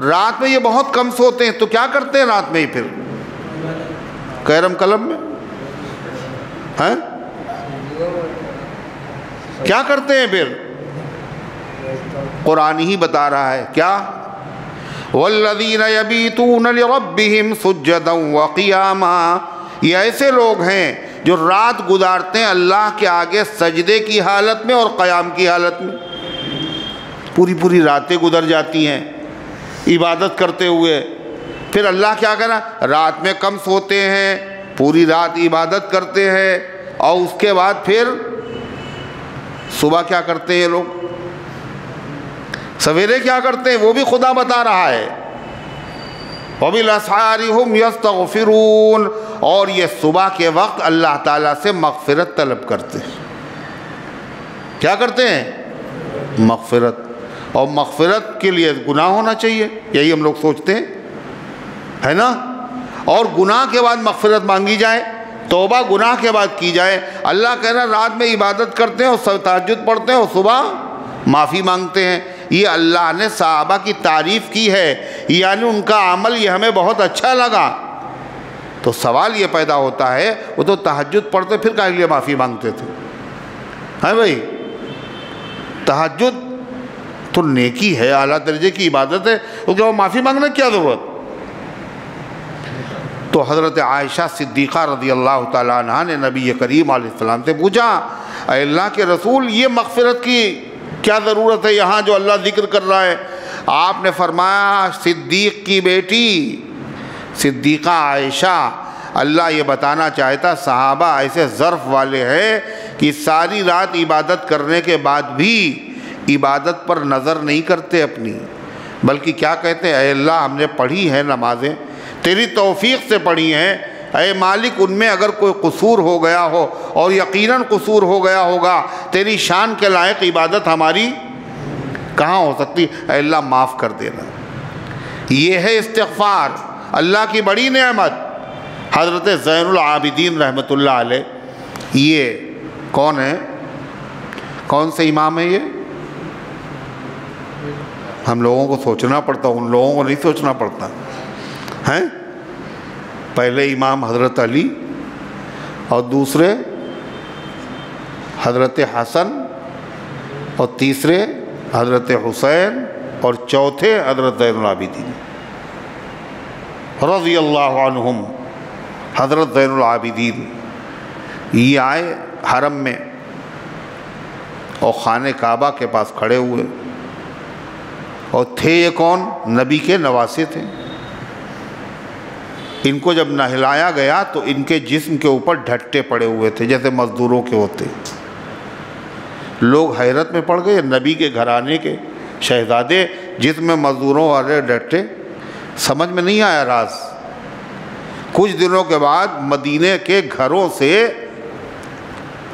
رات میں یہ بہت کم سوتے ہیں، تو کیا کرتے ہیں رات میں ہی پھر؟ کیرم قلم میں ہیں؟ کیا کرتے ہیں پھر؟ قرآن ہی بتا رہا ہے کیا؟ وَالَّذِينَ يَبِيتُونَ لِرَبِّهِمْ سُجَّدًا وَقِيَامًا، یہ ایسے لوگ ہیں جو رات گزارتے ہیں اللہ کے آگے سجدے کی حالت میں اور قیام کی حالت میں۔ پوری پوری راتیں گزر جاتی ہیں عبادت کرتے ہوئے، پھر اللہ کیا کرا؟ رات میں کم سوتے ہیں، پوری رات عبادت کرتے ہیں، اور اس کے بعد پھر صبح کیا کرتے ہیں یہ لوگ؟ سویرے کیا کرتے ہیں وہ بھی خدا بتا رہا ہے، وَبِالْأَسْحَارِ هُمْ يَسْتَغْفِرُونَ، اور یہ صبح کے وقت اللہ تعالیٰ سے مغفرت طلب کرتے ہیں۔ کیا کرتے ہیں؟ مغفرت، اور مغفرت کے لیے گناہ ہونا چاہیے، یہی ہم لوگ سوچتے ہیں، ہے نا؟ اور گناہ کے بعد مغفرت مانگی جائے، توبہ گناہ کے بعد کی جائے۔ اللہ کہہ رہا رات میں عبادت کرتے ہیں اور تہجد پڑھتے ہیں اور صبح معافی مانگتے ہیں۔ یہ اللہ نے صحابہ کی تعریف کی ہے، یعنی ان کا عمل یہ ہمیں بہت اچھا لگا۔ تو سوال یہ پیدا ہوتا ہے وہ تو تہجد پڑھتے پھر کاہے لیے معافی مانگتے تھے؟ ہے بھائی، تہجد تو نیکی ہے، اعلیٰ درجے کی عبادت ہے، کیونکہ وہ معافی مانگنے کی کیا ضرورت؟ تو حضرت عائشہ صدیقہ رضی اللہ تعالیٰ عنہ نے نبی کریم علیہ السلام سے پوچھا، اے اللہ کے رسول یہ مغفرت کی کیا ضرورت ہے یہاں جو اللہ ذکر کر رہا ہے؟ آپ نے فرمایا صدیق کی بیٹی صدیقہ عائشہ، اللہ یہ بتانا چاہتا صحابہ ایسے ظرف والے ہیں کہ ساری رات عبادت کرنے کے بعد بھی عبادت پر نظر نہیں کرتے اپنی، بلکہ کیا کہتے ہیں؟ اے اللہ ہم نے پڑھی ہیں نمازیں، تیری توفیق سے پڑھی ہیں، اے مالک ان میں اگر کوئی قصور ہو گیا ہو اور یقیناً قصور ہو گیا ہوگا تیری شان کے لائق عبادت ہماری کہاں ہو سکتی، اے اللہ معاف کر دینا۔ یہ ہے استغفار، اللہ کی بڑی نعمت۔ حضرت زین العابدین رحمۃ اللہ علیہ یہ کون ہے؟ کون سے امام ہے یہ؟ ہم لوگوں کو سوچنا پڑتا، ان لوگوں کو نہیں سوچنا پڑتا ہیں۔ پہلے امام حضرت علی اور دوسرے حضرت حسن اور تیسرے حضرت حسین اور چوتھے حضرت زین العابدین رضی اللہ عنہم۔ حضرت زین العابدین یہ آئے حرم میں اور خانہ کعبہ کے پاس کھڑے ہوئے، اور تھے یہ کون؟ نبی کے نواسے تھے۔ ان کو جب نہلایا گیا تو ان کے جسم کے اوپر ڈھٹے پڑے ہوئے تھے جیسے مزدوروں کے ہوتے۔ لوگ حیرت میں پڑ گئے، نبی کے گھرانے کے شہزادے جسم میں مزدوروں والے ڈھٹے، سمجھ میں نہیں آیا راز۔ کچھ دنوں کے بعد مدینے کے گھروں سے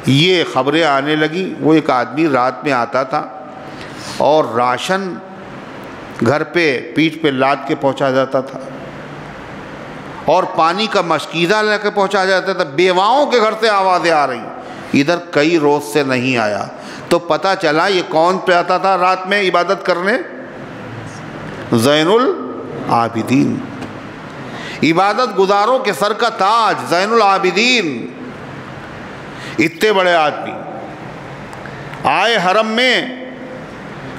یہ خبریں آنے لگیں۔ وہ ایک آدمی رات میں آتا تھا اور راشن گھر پہ پیٹھ پہ لاد کے پہنچا جاتا تھا، اور پانی کا مشکیزہ لے کے پہنچا جاتا تھا۔ بیواؤں کے گھر سے آوازیں آ رہی، ادھر کئی روز سے نہیں آیا، تو پتہ چلا یہ کون پہ آتا تھا رات میں عبادت کرنے؟ زین العابدین، عبادت گزاروں کے سر کا تاج زین العابدین۔ اتنے بڑے آدمی آئے حرم میں،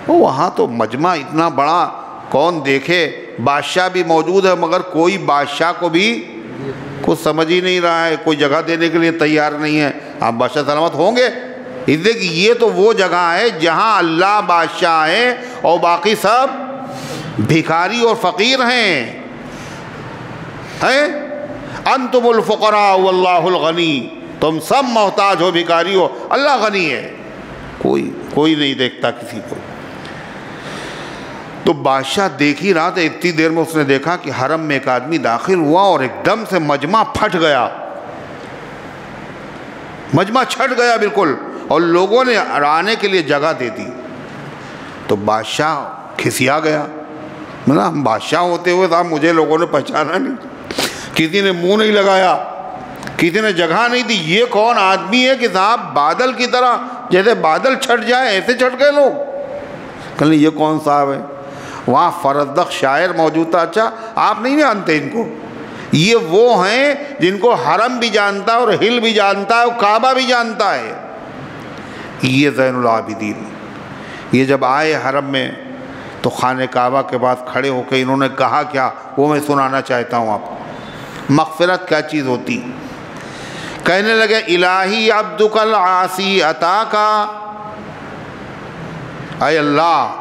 وہاں تو مجمع اتنا بڑا کون دیکھے، بادشاہ بھی موجود ہے مگر کوئی بادشاہ کو بھی کچھ سمجھ ہی نہیں رہا ہے، کوئی جگہ دینے کے لیے تیار نہیں ہے۔ آپ بادشاہ سلامت ہوں گے، اس لیے کہ یہ تو وہ جگہ ہے جہاں اللہ بادشاہ ہے اور باقی سب بھکاری اور فقیر ہیں۔ انتم الفقراء واللہ الغنی، تم سب محتاج ہو، بھکاری ہو، اللہ غنی ہے، کوئی نہیں دیکھتا کسی کو۔ تو بادشاہ دیکھ ہی رہا تھا، اتنی دیر میں اس نے دیکھا کہ حرم میں ایک آدمی داخل ہوا اور ایک دم سے مجمع پھٹ گیا، مجمع چھٹ گیا بالکل، اور لوگوں نے آنے کے لیے جگہ دے دی۔ تو بادشاہ کھسیا گیا، ہم بادشاہ ہوتے ہوئے صاحب مجھے لوگوں نے پہچانا نہیں، کسی نے منہ نہیں لگایا، کسی نے جگہ نہیں دی، یہ کون آدمی ہے کہ صاحب بادل کی طرح جیسے بادل چھٹ جائے ایسے چھٹ گئے لوگ۔ کہنے یہ کون صاحب ہے؟ وہاں فرزدق شاعر موجود تھا۔ اچھا آپ نہیں جانتے ان کو؟ یہ وہ ہیں جن کو حرم بھی جانتا ہے اور ہل بھی جانتا ہے اور کعبہ بھی جانتا ہے، یہ زین العابدین۔ یہ جب آئے حرم میں تو خانہ کعبہ کے پاس کھڑے ہو کے انہوں نے کہا کیا، وہ میں سنانا چاہتا ہوں آپ کو۔ مغفرت کیا چیز ہوتی؟ کہنے لگے الہی عبدک العاصی اتاکا، اے اللہ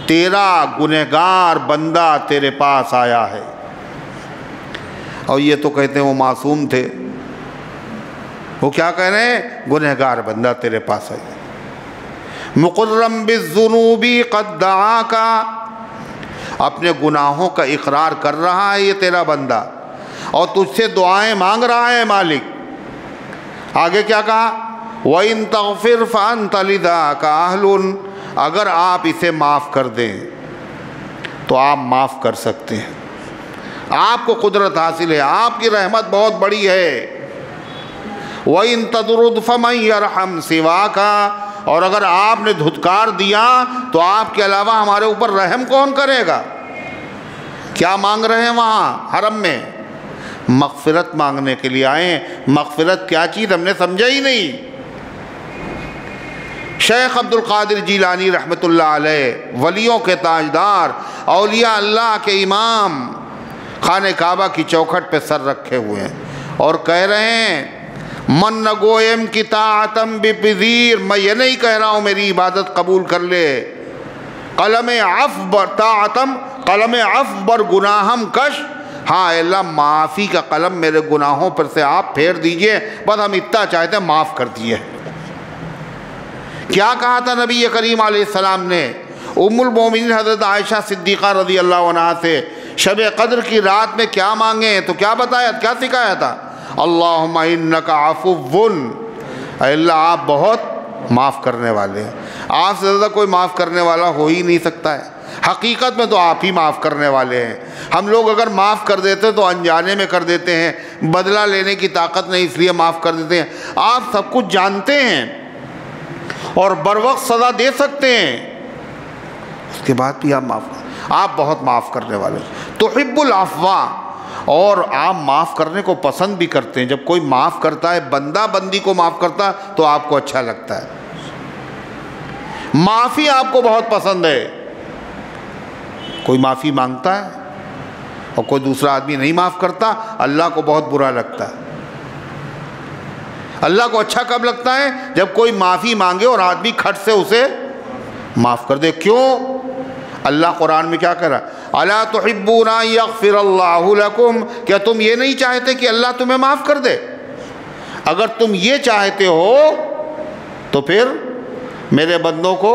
تیرا گنہگار بندہ تیرے پاس آیا ہے۔ اور یہ تو کہتے ہیں وہ معصوم تھے، وہ کیا کہہ رہے ہیں؟ گنہگار بندہ تیرے پاس آیا۔ مقرم بالذنوب قد دعاکا، اپنے گناہوں کا اقرار کر رہا ہے یہ تیرا بندہ اور تجھ سے دعائیں مانگ رہا ہے مالک۔ آگے کیا کہا؟ وَإِن تَغْفِرْ فَأَنْتَ لِذَاكَ أَهْلٌ، اگر آپ اسے معاف کر دیں تو آپ معاف کر سکتے ہیں، آپ کو قدرت حاصل ہے، آپ کی رحمت بہت بڑی ہے۔ وَإِن تَطْرُدْ فَمَن يَرْحَمْ سِوَاكَ، اور اگر آپ نے دھتکار دیا تو آپ کے علاوہ ہمارے اوپر رحم کون کرے گا؟ کیا مانگ رہے ہیں وہاں حرم میں؟ مغفرت مانگنے کے لیے آئے۔ مغفرت کیا چیز ہم نے سمجھا ہی نہیں۔ شیخ عبد القادر جیلانی رحمۃ اللہ علیہ، ولیوں کے تاجدار، اولیاء اللہ کے امام، خانہ کعبہ کی چوکھٹ پہ سر رکھے ہوئے ہیں اور کہہ رہے ہیں من نگویم کی طاعتم بپذیر، میں یہ نہیں کہہ رہا ہوں میری عبادت قبول کر لے، قلم عفو بر طاعتم، قلم عفو بر گناہم کش، ہاں اللہ معافی کا قلم میرے گناہوں پر سے آپ پھیر دیجئے، بس ہم اتنا چاہتے ہیں معاف کر دیجئے۔ کیا کہا تھا نبی کریم علیہ السلام نے ام المومنین حضرت عائشہ صدیقہ رضی اللہ عنہا سے شب قدر کی رات میں کیا مانگیں؟ تو کیا بتایا، کیا سکھایا تھا؟ اللہم انک عفو، اے اللہ آپ بہت معاف کرنے والے ہیں، آپ سے زیادہ کوئی معاف کرنے والا ہو ہی نہیں سکتا ہے، حقیقت میں تو آپ ہی معاف کرنے والے ہیں۔ ہم لوگ اگر معاف کر دیتے تو انجانے میں کر دیتے ہیں، بدلہ لینے کی طاقت نہیں اس لیے معاف کر دیتے ہیں۔ آپ سب کچھ جانتے ہیں اور بر وقت سزا دے سکتے ہیں، اس کے بعد بھی آپ بہت معاف کرنے والے، تحب العفو، اور آپ معاف کرنے کو پسند بھی کرتے ہیں۔ جب کوئی معاف کرتا ہے، بندہ بندی کو معاف کرتا ہے تو آپ کو اچھا لگتا ہے، معافی آپ کو بہت پسند ہے۔ کوئی معافی مانگتا ہے اور کوئی دوسرا آدمی نہیں معاف کرتا، اللہ کو بہت برا لگتا ہے۔ اللہ کو اچھا کب لگتا ہے؟ جب کوئی معافی مانگے اور آدمی کھٹ سے اسے معاف کر دے۔ کیوں؟ اللہ قرآن میں کیا کہہ رہا ہے؟ الا تحبون ان یغفر اللہ لکم، کیا تم یہ نہیں چاہتے کہ اللہ تمہیں معاف کر دے؟ اگر تم یہ چاہتے ہو تو پھر میرے بندوں کو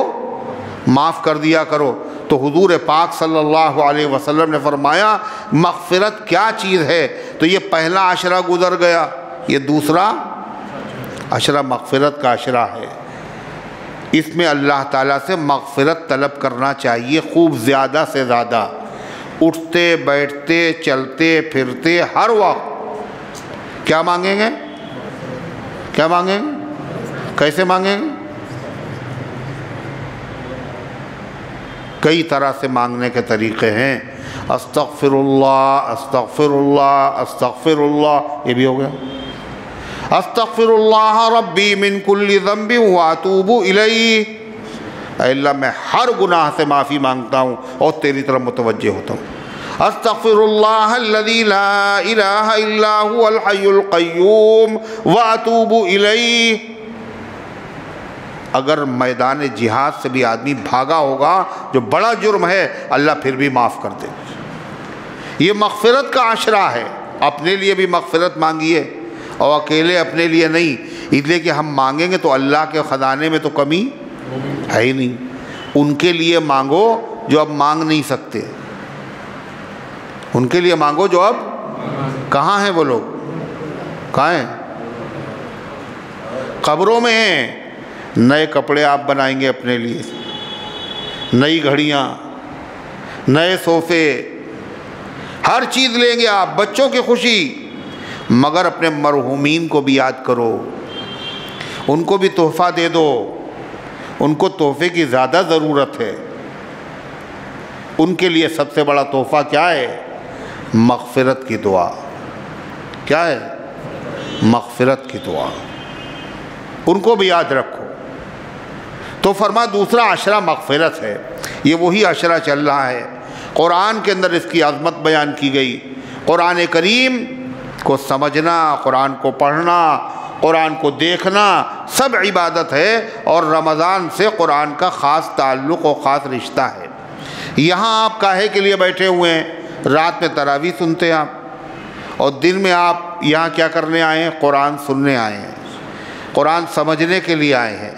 معاف کر دیا کرو۔ تو حضور پاک صلی اللہ علیہ وسلم نے فرمایا مغفرت کیا چیز ہے؟ تو یہ پہلا عشرہ گزر گیا، یہ دوسرا عشرہ مغفرت کا عشرہ ہے۔ اس میں اللہ تعالیٰ سے مغفرت طلب کرنا چاہیے، خوب زیادہ سے زیادہ، اٹھتے بیٹھتے چلتے پھرتے ہر وقت کیا مانگیں گے؟ کیا مانگیں گے؟ کیسے مانگیں گے؟ کئی طرح سے مانگنے کے طریقے ہیں۔ استغفر اللہ، استغفر اللہ، استغفر اللہ، یہ بھی ہو گیا۔ استغفر اللہ ربی من کل ذنب واتوب الیہ، اے اللہ میں ہر گناہ سے معافی مانگتا ہوں اور تیری طرف متوجہ ہوتا ہوں۔ استغفر اللہ الذی لا الہ الا هو الحی القیوم واتوب الیہ۔ اگر میدان جہاد سے بھی آدمی بھاگا ہوگا، جو بڑا جرم ہے، اللہ پھر بھی معاف کر دے۔ یہ مغفرت کا عشرہ ہے۔ اپنے لیے بھی مغفرت مانگیے اور اکیلے اپنے لیے نہیں، اس لیے کہ ہم مانگیں گے تو اللہ کے خزانے میں تو کمی ہے ہی نہیں۔ ان کے لیے مانگو جو اب مانگ نہیں سکتے، ان کے لیے مانگو جو اب کہاں ہیں وہ لوگ؟ کہاں ہیں؟ قبروں میں ہیں۔ نئے کپڑے آپ بنائیں گے اپنے لیے، نئی گھڑیاں، نئے صوفے، ہر چیز لیں گے آپ، بچوں کی خوشی، مگر اپنے مرحومین کو بھی یاد کرو، ان کو بھی تحفہ دے دو، ان کو تحفے کی زیادہ ضرورت ہے۔ ان کے لیے سب سے بڑا تحفہ کیا ہے؟ مغفرت کی دعا۔ کیا ہے؟ مغفرت کی دعا، ان کو بھی یاد رکھو۔ تو فرما دوسرا عشرہ مغفرت ہے، یہ وہی عشرہ چل رہا ہے۔ قرآن کے اندر اس کی عظمت بیان کی گئی۔ قرآن کریم کو سمجھنا، قرآن کو پڑھنا، قرآن کو دیکھنا سب عبادت ہے، اور رمضان سے قرآن کا خاص تعلق و خاص رشتہ ہے۔ یہاں آپ کاہے کے لیے بیٹھے ہوئے ہیں؟ رات میں تراویح سنتے ہیں آپ، اور دن میں آپ یہاں کیا کرنے آئے ہیں؟ قرآن سننے آئے ہیں، قرآن سمجھنے کے لیے آئے ہیں،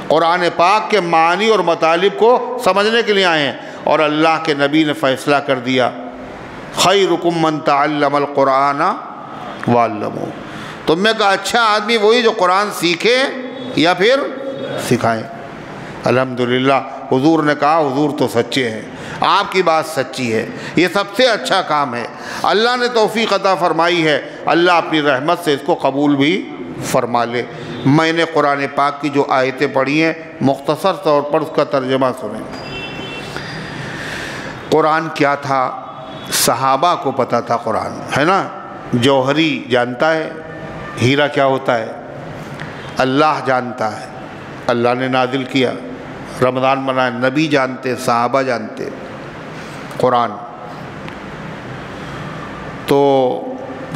قرآن پاک کے معانی اور مطالب کو سمجھنے کے لیے آئے ہیں۔ اور اللہ کے نبی نے فیصلہ کر دیا، خیرکم من تعلم القرآن وعلمہ، تم میں کا اچھا آدمی وہی جو قرآن سیکھے یا پھر سکھائے۔ الحمدللہ حضور نے کہا حضور تو سچے ہیں، آپ کی بات سچی ہے، یہ سب سے اچھا کام ہے۔ اللہ نے توفیق عطا فرمائی ہے، اللہ اپنی رحمت سے اس کو قبول بھی فرما لے۔ میں نے قرآن پاک کی جو آیتیں پڑھی ہیں مختصر طور پر اس کا ترجمہ سنیں۔ قرآن کیا تھا؟ صحابہ کو پتہ تھا قرآن، ہے نا؟ جوہری جانتا ہے، ہیرا کیا ہوتا ہے؟ اللہ جانتا ہے، اللہ نے نازل کیا، رمضان منائے، نبی جانتے، صحابہ جانتے قرآن۔ تو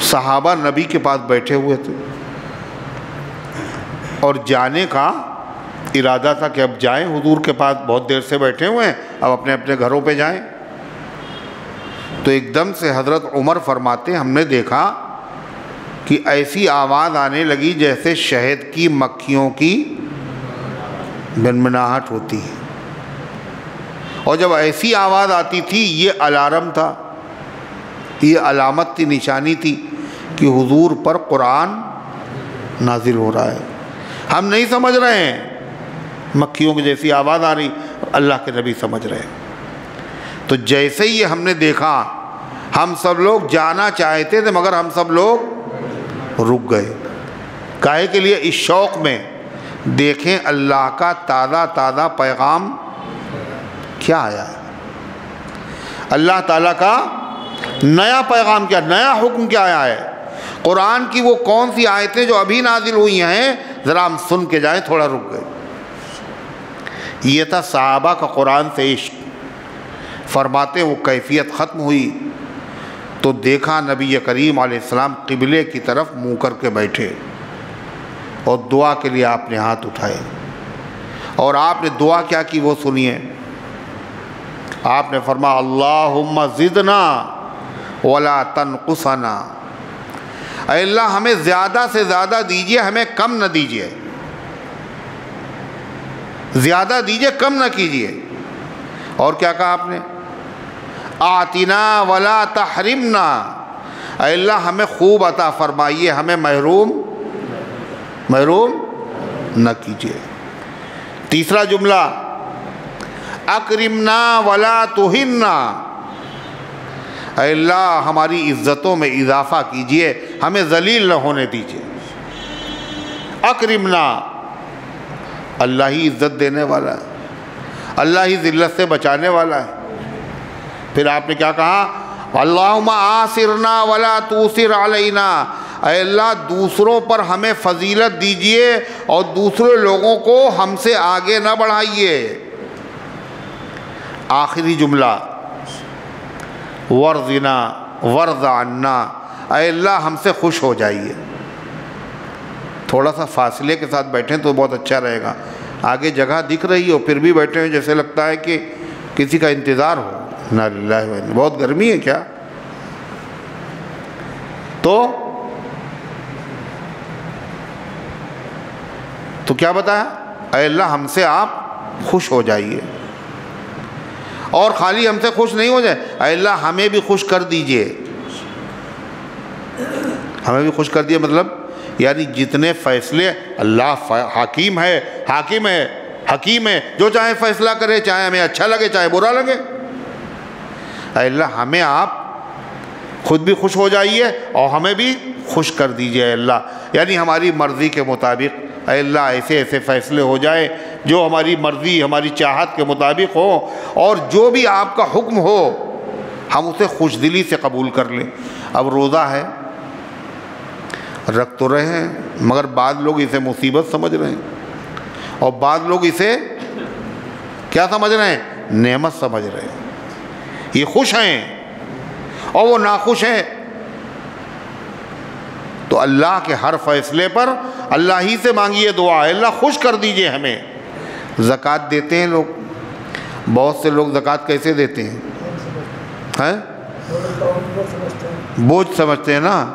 صحابہ نبی کے پاس بیٹھے ہوئے تھے اور جانے کا ارادہ تھا کہ اب جائیں حضور کے پاس، بہت دیر سے بیٹھے ہوئے ہیں، اب اپنے اپنے گھروں پہ جائیں۔ تو ایک دم سے حضرت عمر فرماتے ہم نے دیکھا کہ ایسی آواز آنے لگی جیسے شہد کی مکھیوں کی بنبناہٹ ہوتی ہے، اور جب ایسی آواز آتی تھی یہ الارم تھا، یہ علامت تھی، نشانی تھی کہ حضور پر قرآن نازل ہو رہا ہے. ہم نہیں سمجھ رہے ہیں، مکھیوں کی جیسی آواز آ رہی، اللہ کے نبی سمجھ رہے ہیں. تو جیسے ہی ہم نے دیکھا، ہم سب لوگ جانا چاہتے تھے مگر ہم سب لوگ رک گئے. کاہے کے لیے؟ اس شوق میں دیکھیں اللہ کا تازہ تازہ پیغام کیا آیا ہے، اللہ تعالیٰ کا نیا پیغام کیا، نیا حکم کیا آیا ہے. قرآن کی وہ کون سی آیتیں جو ابھی نازل ہوئی ہیں، ذرا ہم سن کے جائیں. تھوڑا رک گئے. یہ تھا صحابہ کا قرآن سے عشق. فرماتے وہ کیفیت ختم ہوئی تو دیکھا نبی کریم علیہ السلام قبلے کی طرف منہ کر کے بیٹھے اور دعا کے لیے آپ نے ہاتھ اٹھائے. اور آپ نے دعا کیا کی وہ سنیے. آپ نے فرمایا اللہم زدنا ولا تنقصنا، اے اللہ ہمیں زیادہ سے زیادہ دیجئے، ہمیں کم نہ دیجئے. زیادہ دیجئے، کم نہ کیجئے. اور کیا کہا آپ نے؟ آتنا ولا تحرمنا، اے اللہ ہمیں خوب عطا فرمائیے، ہمیں محروم نہ کیجئے. تیسرا جملہ اکرمنا ولا تہنا، اے اللہ ہماری عزتوں میں اضافہ کیجئے، ہمیں ذلیل نہ ہونے دیجئے. اکرمنا، اللہ ہی عزت دینے والا ہے، اللہ ہی ذلت سے بچانے والا ہے. پھر آپ نے کیا کہا؟ اللہم آثرنا ولا توثر علینا، اے اللہ دوسروں پر ہمیں فضیلت دیجئے اور دوسرے لوگوں کو ہم سے آگے نہ بڑھائیے. آخری جملہ ورضنا ورض عنا، اے اللہ ہم سے خوش ہو جائیے. تھوڑا سا فاصلے کے ساتھ بیٹھیں تو بہت اچھا رہے گا. آگے جگہ دکھ رہی ہو پھر بھی بیٹھے ہیں جیسے لگتا ہے کہ کسی کا انتظار ہو. انا للہ و انا، بہت گرمی ہے کیا؟ تو کیا بتایا؟ اے اللہ ہم سے آپ خوش ہو جائیے. اور خالی ہم سے خوش نہیں ہو جائے، اے اللہ ہمیں بھی خوش کر دیجئے. ہمیں بھی خوش کر دیجئے مطلب یعنی جتنے فیصلے، اللہ حکیم ہے، حاکم ہے، حکیم ہے، جو چاہے فیصلہ کرے، چاہے ہمیں اچھا لگے چاہے برا لگے. اے اللہ ہمیں آپ خود بھی خوش ہو جائیے اور ہمیں بھی خوش کر دیجئے. اے اللہ یعنی ہماری مرضی کے مطابق اے اللہ ایسے ایسے فیصلے ہو جائے جو ہماری مرضی، ہماری چاہت کے مطابق ہو، اور جو بھی آپ کا حکم ہو ہم اسے خوش دلی سے قبول کر لیں. اب روزہ ہے، رکھ تو رہے ہیں مگر بعض لوگ اسے مصیبت سمجھ رہے ہیں اور بعض لوگ اسے کیا سمجھ رہے ہیں؟ نعمت سمجھ رہے ہیں. یہ خوش ہیں اور وہ ناخوش ہیں. تو اللہ کے ہر فیصلے پر اللہ ہی سے مانگیے دعا، اے اللہ خوش کر دیجئے ہمیں. زکوٰۃ دیتے ہیں لوگ، بہت سے لوگ زکوٰۃ کیسے دیتے ہیں؟ بوجھ سمجھتے ہیں نا،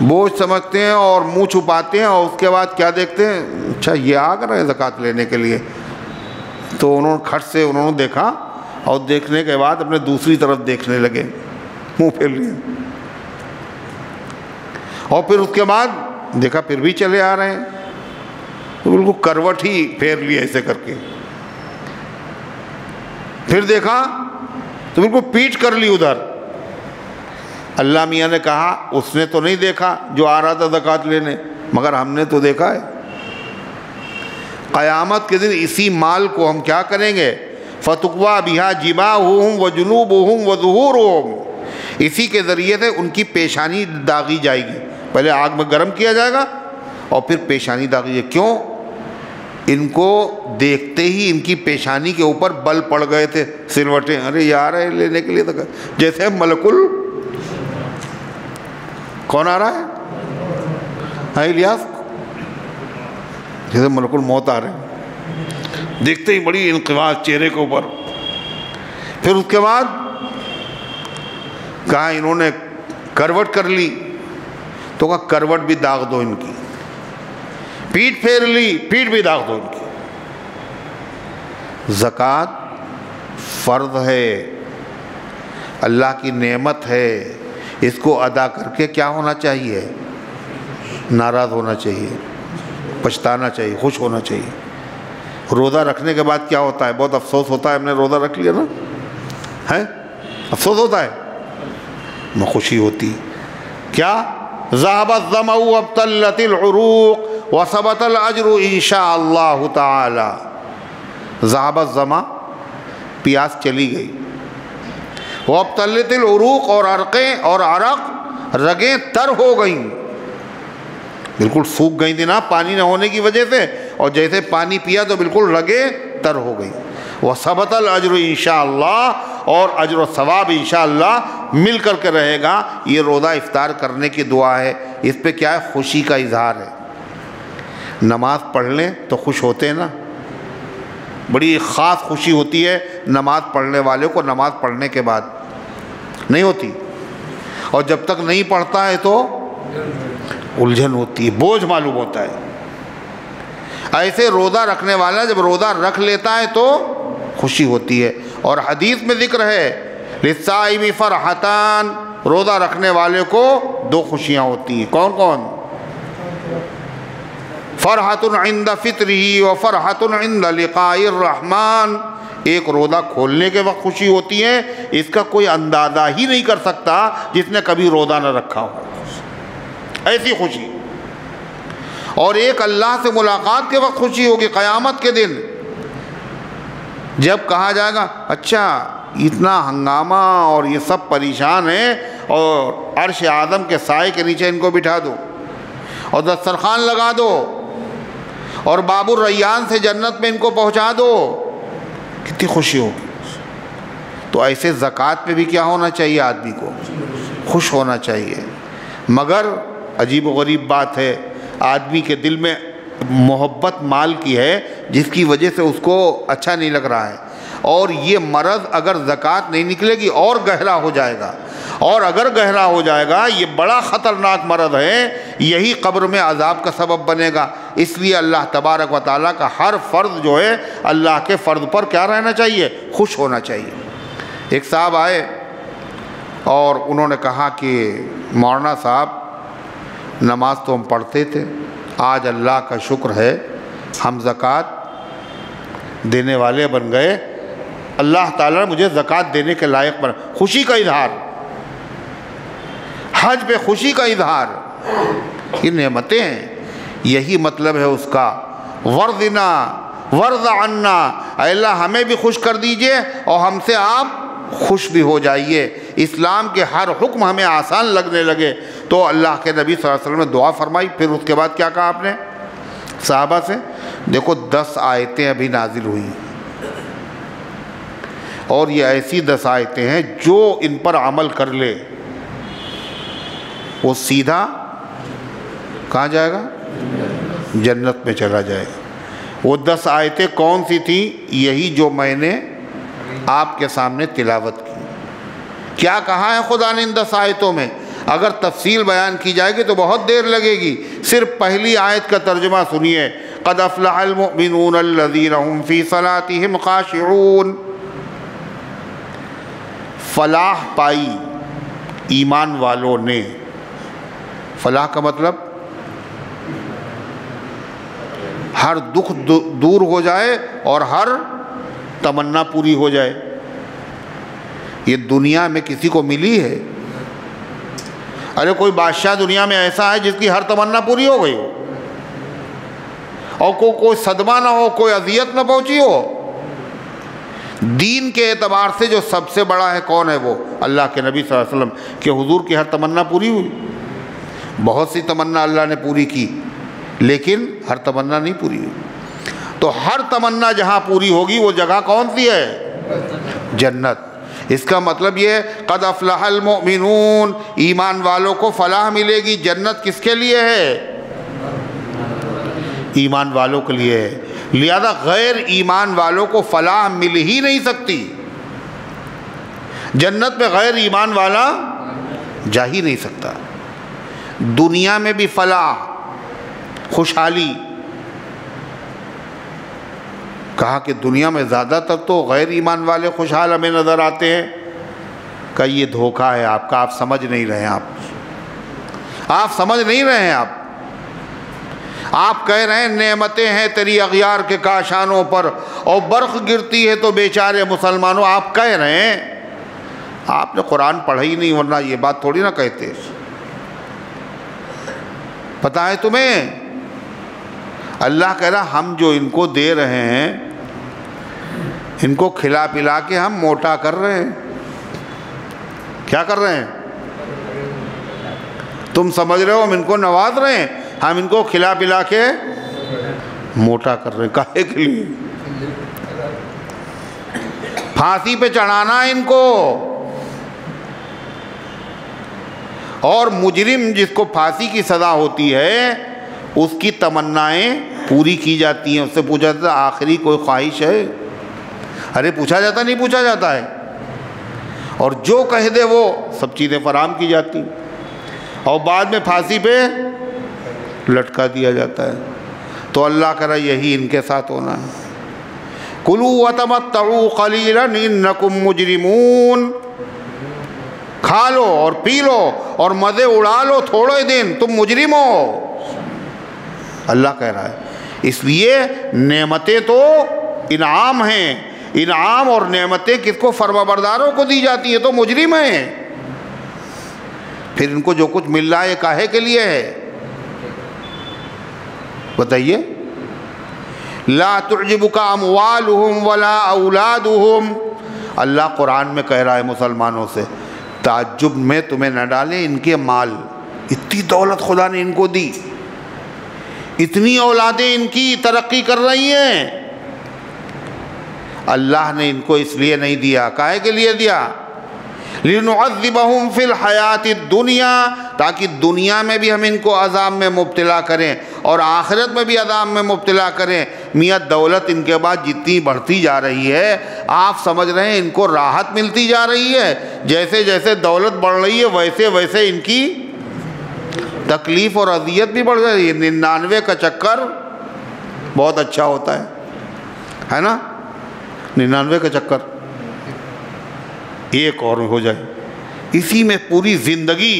بوجھ سمجھتے ہیں اور منہ چھپاتے ہیں اور اس کے بعد کیا دیکھتے ہیں؟ اچھا یہ آ کر رہے ہیں زکوٰۃ لینے کے لیے. تو انہوں نے کھٹ سے انہوں نے دیکھا اور دیکھنے کے بعد اپنے دوسری طرف دیکھنے لگے، منہ پھیر لیے. اور پھر اس کے بعد دیکھا پھر بھی چلے آ رہے ہیں تو بالکل کروٹ ہی پھیر لیا ایسے کر کے. پھر دیکھا تو بالکل پیٹ کر لی ادھر. اللہ میاں نے کہا اس نے تو نہیں دیکھا جو آ رہا تھا زکوٰۃ لینے، مگر ہم نے تو دیکھا ہے. قیامت کے دن اسی مال کو ہم کیا کریں گے؟ فَتُقْوَى بِهَا جِبَاهُهُمْ وَجُنُوبُهُمْ وَظُهُورُهُمْ، اسی کے ذریعے سے ان کی پیشانی داغی جائے گی. پہلے آگ میں گرم کیا جائے گا اور پھر پیشانی داغی جائے. کیوں؟ ان کو دیکھتے ہی ان کی پیشانی کے اوپر بل پڑ گئے تھے سلوٹیں. ارے یار ہے لینے کے لیے تو جیسے ملکل کون آ رہا ہے الیاس، جیسے ملک الموت آ رہے ہیں. دیکھتے ہی بڑی انقباض چہرے کے اوپر. پھر اس کے بعد کہا انہوں نے کروٹ کر لی تو کہا کروٹ بھی داغ دو ان کی. پیٹ پھیر لی، پیٹ بھی داغ دو ان کی. زکوٰۃ فرض ہے، اللہ کی نعمت ہے، اس کو ادا کر کے کیا ہونا چاہیے؟ ناراض ہونا چاہیے، پچھتانا چاہیے، خوش ہونا چاہیے۔ روزہ رکھنے کے بعد کیا ہوتا ہے؟ بہت افسوس ہوتا ہے، ہم نے روزہ رکھ لیا نا، ہے افسوس ہوتا ہے، میں خوشی ہوتی کیا؟ ذهب الظمأ وابتلت العروق وثبت الاجر ان شاء اللہ تعالی۔ ذهب الظمأ، پیاس چلی گئی، وابتلت العروق، اور عرقیں اور عرق رگیں تر ہو گئیں، بالکل سوکھ گئی تھی نا پانی نہ ہونے کی وجہ سے، اور جیسے پانی پیا تو بالکل رگیں تر ہو گئی۔ وثبت الاجر انشاءاللہ، اور اجر و ثواب انشاءاللہ مل کر کے رہے گا۔ یہ روزہ افطار کرنے کی دعا ہے، اس پہ کیا ہے؟ خوشی کا اظہار ہے۔ نماز پڑھ لیں تو خوش ہوتے ہیں نا، بڑی خاص خوشی ہوتی ہے نماز پڑھنے والے کو نماز پڑھنے کے بعد، نہیں ہوتی؟ اور جب تک نہیں پڑھتا ہے تو الجھن ہوتی ہے، بوجھ معلوم ہوتا ہے۔ ایسے روزہ رکھنے والا جب روزہ رکھ لیتا ہے تو خوشی ہوتی ہے۔ اور حدیث میں ذکر ہے للصائم فرحتان، روزہ رکھنے والے کو دو خوشیاں ہوتی ہیں۔ کون کون؟ فرحۃ عند فطرہ وفرحۃ عند لقاء الرحمن، ایک روزہ کھولنے کے وقت خوشی ہوتی ہے، اس کا کوئی اندازہ ہی نہیں کر سکتا جس نے کبھی روزہ نہ رکھا ہو، ایسی خوشی۔ اور ایک اللہ سے ملاقات کے وقت خوشی ہوگی، قیامت کے دن جب کہا جائے گا اچھا اتنا ہنگامہ اور یہ سب پریشان ہیں، اور عرش اعظم کے سائے کے نیچے ان کو بٹھا دو اور دسترخوان لگا دو اور باب الریان سے جنت میں ان کو پہنچا دو، کتنی خوشی ہوگی۔ تو ایسے زکوٰۃ میں بھی کیا ہونا چاہیے؟ آدمی کو خوش ہونا چاہیے۔ مگر عجیب و غریب بات ہے، آدمی کے دل میں محبت مال کی ہے جس کی وجہ سے اس کو اچھا نہیں لگ رہا ہے، اور یہ مرض اگر زکوٰۃ نہیں نکلے گی اور گہرا ہو جائے گا، اور اگر گہرا ہو جائے گا یہ بڑا خطرناک مرض ہے، یہی قبر میں عذاب کا سبب بنے گا۔ اس لیے اللہ تبارک و تعالیٰ کا ہر فرض جو ہے اللہ کے فرض پر کیا رہنا چاہیے؟ خوش ہونا چاہیے۔ ایک صاحب آئے اور انہوں نے کہا کہ مولانا صاحب نماز تو ہم پڑھتے تھے، آج اللہ کا شکر ہے ہم زکوٰۃ دینے والے بن گئے، اللہ تعالیٰ نے مجھے زکوٰۃ دینے کے لائق بنا۔ خوشی کا اظہار، حج پہ خوشی کا اظہار، یہ نعمتیں ہیں، یہی مطلب ہے اس کا۔ ورضنا ورض عنا، اے اللہ ہمیں بھی خوش کر دیجئے اور ہم سے آپ خوش بھی ہو جائیے، اسلام کے ہر حکم ہمیں آسان لگنے لگے۔ تو اللہ کے نبی صلی اللہ علیہ وسلم نے دعا فرمائی، پھر اس کے بعد کیا کہا آپ نے صحابہ سے؟ دیکھو 10 آیتیں ابھی نازل ہوئی، اور یہ ایسی 10 آیتیں ہیں جو ان پر عمل کر لے وہ سیدھا کہاں جائے گا؟ جنت میں چلا جائے گا۔ وہ 10 آیتیں کون سی تھیں؟ یہی جو میں نے آپ کے سامنے تلاوت کی۔ کیا کہا ہے خدا نے ان 10 آیتوں میں؟ اگر تفصیل بیان کی جائے گی تو بہت دیر لگے گی، صرف پہلی آیت کا ترجمہ سنیے۔ قد افلح المؤمنون الذین هم فی صلاتهم خاشعون، فلاح پائی ایمان والوں نے۔ فلاح کا مطلب ہر دکھ دور ہو جائے اور ہر تمنا پوری ہو جائے۔ یہ دنیا میں کسی کو ملی ہے؟ ارے کوئی بادشاہ دنیا میں ایسا ہے جس کی ہر تمنا پوری ہو گئی ہو، اور کوئی صدمہ نہ ہو، کوئی اذیت نہ پہنچی ہو؟ دین کے اعتبار سے جو سب سے بڑا ہے کون ہے؟ وہ اللہ کے نبی صلی اللہ علیہ وسلم کہ حضور کی ہر تمنا پوری ہوئی؟ بہت سی تمنا اللہ نے پوری کی، لیکن ہر تمنا نہیں پوری ہوئی۔ تو ہر تمنا جہاں پوری ہوگی وہ جگہ کون سی ہے؟ جنت۔ اس کا مطلب یہ ہے قد افلح المؤمنون، ایمان والوں کو فلاح ملے گی۔ جنت کس کے لیے ہے؟ ایمان والوں کے لیے ہے، لہذا غیر ایمان والوں کو فلاح مل ہی نہیں سکتی۔ جنت میں غیر ایمان والا جا ہی نہیں سکتا۔ دنیا میں بھی فلاح، خوشحالی، کہا کہ دنیا میں زیادہ تر تو غیر ایمان والے خوشحال ہمیں نظر آتے ہیں۔ کہ یہ دھوکہ ہے آپ کا، آپ سمجھ نہیں رہے ہیں، آپ سمجھ نہیں رہے ہیں، آپ کہہ رہے ہیں نعمتیں ہیں تیری اغیار کے کاشانوں پر اور برق گرتی ہے تو بیچارے مسلمانوں، آپ کہہ رہے ہیں، آپ نے قرآن پڑھا ہی نہیں، ورنہ یہ بات تھوڑی نہ کہتے۔ پتہ ہے تمہیں اللہ کہہ رہا ہم جو ان کو دے رہے ہیں، ان کو کھلا پلا کے ہم موٹا کر رہے ہیں۔ کیا کر رہے ہیں؟ تم سمجھ رہے ہو ہم ان کو نواز رہے ہیں، ہم ان کو کھلا پلا کے موٹا کر رہے ہیں۔ کاہے کے لیے؟ پھانسی پہ چڑھانا ہے ان کو۔ اور مجرم جس کو پھانسی کی سزا ہوتی ہے اس کی تمنائیں پوری کی جاتی ہیں، اس سے پوچھا جاتا ہے آخری کوئی خواہش ہے؟ ارے پوچھا جاتا نہیں پوچھا جاتا ہے، اور جو کہہ دے وہ سب چیزیں فراہم کی جاتی اور بعد میں پھانسی پہ لٹکا دیا جاتا ہے۔ تو اللہ کہہ رہا یہی ان کے ساتھ ہونا ہے۔ کُلُوا وَتَمَتَّعُوا قَلِيلًا إِنَّكُمْ مُجْرِمُونَ، کھا لو اور پی لو اور مزے اڑا لو تھوڑے دن، تم مجرم ہو، اللہ کہہ رہا ہے۔ اس لیے نعمتیں تو انعام ہیں، انعام اور نعمتیں کس کو؟ فرمانبرداروں کو دی جاتی ہیں، تو مجرم ہیں۔ پھر ان کو جو کچھ مل رہا ہے یہ کاہے کے لیے ہے؟ بتائیے۔ لا تعجبک اموالہم ولا اولادہم، اللہ قرآن میں کہہ رہا ہے مسلمانوں سے تعجب میں تمہیں نہ ڈالیں ان کے مال، اتنی دولت خدا نے ان کو دی، اتنی اولادیں ان کی ترقی کر رہی ہیں، اللہ نے ان کو اس لیے نہیں دیا۔ کاہے کے لیے دیا؟ لِنُعَذِّبَهُمْ فِي الْحَيَاةِ الدُّنْيَا، تاکہ دنیا میں بھی ہم ان کو عذاب میں مبتلا کریں اور آخرت میں بھی عذاب میں مبتلا کریں۔ میاں دولت ان کے بعد جتنی بڑھتی جا رہی ہے آپ سمجھ رہے ہیں ان کو راحت ملتی جا رہی ہے، جیسے جیسے دولت بڑھ رہی ہے ویسے ویسے ان کی تکلیف اور اذیت بھی بڑھ رہی ہے۔ 99 کا چکر بہت اچھا ہوتا ہے نا؟ 99 کا چکر ایک اور ہو جائے، اسی میں پوری زندگی،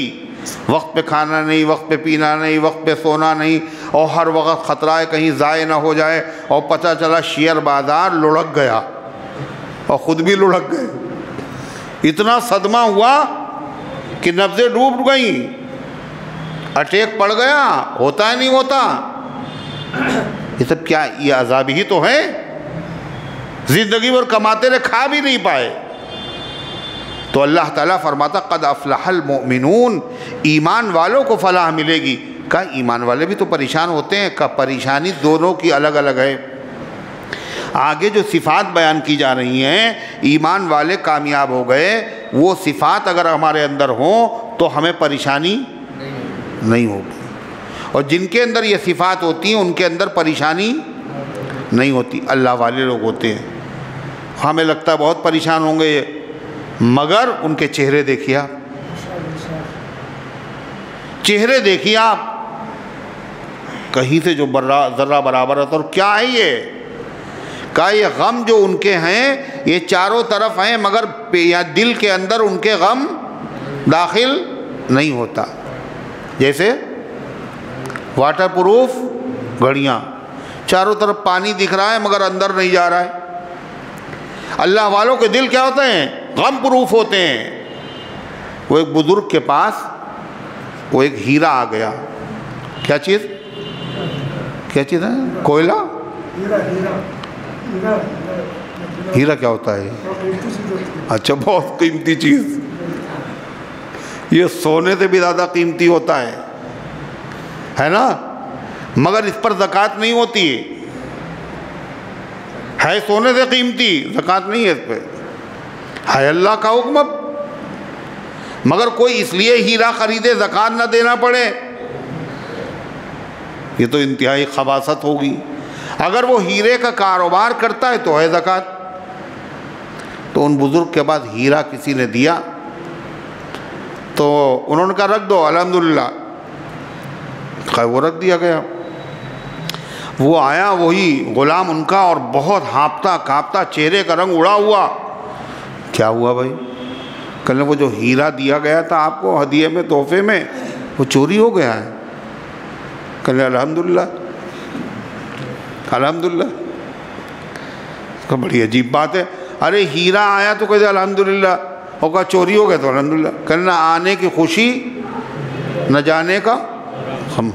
وقت پہ کھانا نہیں، وقت پہ پینا نہیں، وقت پہ سونا نہیں، اور ہر وقت خطرہ ہے کہیں ضائع نہ ہو جائے، اور پتہ چلا شیئر بازار لڑک گیا اور خود بھی لڑک گئے، اتنا صدمہ ہوا کہ نبضیں ڈوب گئیں، اٹیک پڑ گیا، ہوتا ہے نہیں ہوتا؟ یہ سب کیا؟ یہ عذاب ہی تو ہے، زندگی بھر کماتے رہے کھا بھی نہیں پائے۔ تو اللہ تعالیٰ فرماتا قد افلح المؤمنون، ایمان والوں کو فلاح ملے گی۔ کہا ایمان والے بھی تو پریشان ہوتے ہیں، کہ پریشانی دونوں کی الگ الگ ہے۔ آگے جو صفات بیان کی جا رہی ہیں، ایمان والے کامیاب ہو گئے، وہ صفات اگر ہمارے اندر ہوں تو ہمیں پریشانی نہیں ہوگی، اور جن کے اندر یہ صفات ہوتی ہیں ان کے اندر پریشانی نہیں ہوتی۔ اللہ والے لوگ ہوتے ہیں، ہمیں لگتا ہے بہت پریشان ہوں گے یہ، مگر ان کے چہرے دیکھیے آپ، چہرے دیکھیے آپ، کہیں سے جو ذرہ برابر ہے۔ اور کیا ہے یہ؟ کہا یہ غم جو ان کے ہیں یہ چاروں طرف ہیں، مگر دل کے اندر ان کے غم داخل نہیں ہوتا۔ جیسے واٹر پروف گھڑیاں، چاروں طرف پانی دکھ رہا ہے مگر اندر نہیں جا رہا ہے۔ اللہ والوں کے دل کیا ہوتے ہیں؟ غم پروف ہوتے ہیں۔ وہ ایک بزرگ کے پاس وہ ایک ہیرا آ گیا۔ کیا چیز؟ کیا چیز ہے؟ کوئلہ؟ ہیرا کیا ہوتا ہے؟ اچھا، بہت قیمتی چیز، یہ سونے سے بھی زیادہ قیمتی ہوتا ہے نا، مگر اس پر زکوٰۃ نہیں ہوتی ہے سونے سے قیمتی، زکوٰۃ نہیں ہے اس پہ، ہے اللہ کا حکم، مگر کوئی اس لیے ہیرا خریدے زکوٰۃ نہ دینا پڑے، یہ تو انتہائی خباثت ہوگی۔ اگر وہ ہیرے کا کاروبار کرتا ہے تو ہے زکوٰۃ۔ تو ان بزرگ کے بعد ہیرا کسی نے دیا تو انہوں نے کہا رکھ دو، الحمدللہ، وہ رکھ دیا گیا۔ وہ آیا وہی غلام ان کا، اور بہت ہانپتا کانپتا، چہرے کا رنگ اڑا ہوا۔ کیا ہوا بھائی؟ کہنے وہ جو ہیرا دیا گیا تھا آپ کو ہدیے میں، تحفے میں، وہ چوری ہو گیا ہے۔ کہنے الحمدللہ الحمدللہ۔ کہ بڑی عجیب بات ہے، ارے ہیرا آیا تو کہتے الحمدللہ، اور کہا چوری ہو گیا تو الحمدللہ۔ کہنے نہ آنے کی خوشی نہ جانے کا غم۔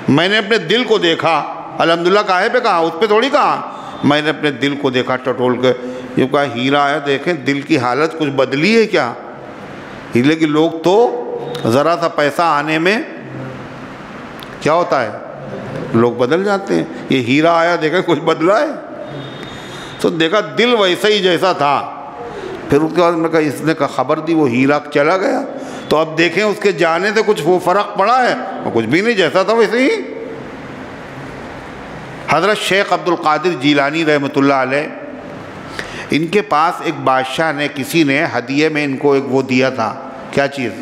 میں نے اپنے دل کو دیکھا، الحمدللہ کاہے پہ کہا، اس پہ تھوڑی کہا، میں نے اپنے دل کو دیکھا ٹٹول کے۔ یہ کہا ہیرا آیا، دیکھیں دل کی حالت کچھ بدلی ہے کیا؟ ہیرے کے لوگ تو ذرا سا پیسہ آنے میں کیا ہوتا ہے، لوگ بدل جاتے ہیں۔ یہ ہیرا آیا، دیکھیں کچھ بدلا ہے، تو دیکھا دل ویسا ہی جیسا تھا۔ پھر اس کے بعد میں کہا، اس نے کہا خبر دی وہ ہیرا چلا گیا، تو اب دیکھیں اس کے جانے سے کچھ وہ فرق پڑا ہے، کچھ بھی نہیں، جیسا تھا ویسے ہی۔ حضرت شیخ عبد القادر جیلانی رحمۃ اللہ علیہ، ان کے پاس ایک بادشاہ نے، کسی نے ہدیے میں ان کو ایک وہ دیا تھا، کیا چیز؟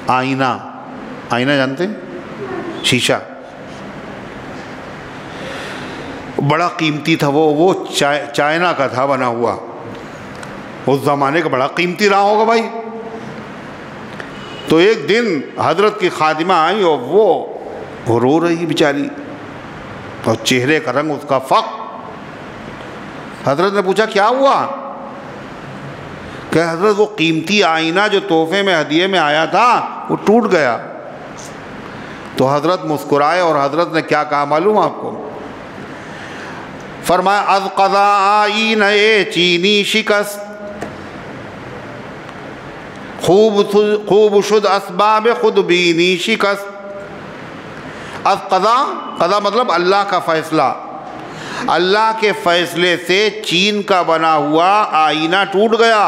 آئینہ۔ آئینہ جانتے ہیں؟ شیشہ، بڑا قیمتی تھا وہ چائنا کا تھا بنا ہوا، اس زمانے کا بڑا قیمتی رہا ہوگا بھائی۔ تو ایک دن حضرت کی خادمہ آئی اور وہ رو رہی بیچاری، اور چہرے کا رنگ اس کا فق۔ حضرت نے پوچھا کیا ہوا؟ کہ حضرت وہ قیمتی آئینہ جو تحفے میں ہدیے میں آیا تھا وہ ٹوٹ گیا۔ تو حضرت مسکرائے، اور حضرت نے کیا کہا معلوم آپ کو؟ فرمایا از قضا آئینہ چینی شکست، خوب شد اسباب خود بینی شکست۔ از قضا، قضا مطلب اللہ کا فیصلہ، اللہ کے فیصلے سے چین کا بنا ہوا آئینہ ٹوٹ گیا،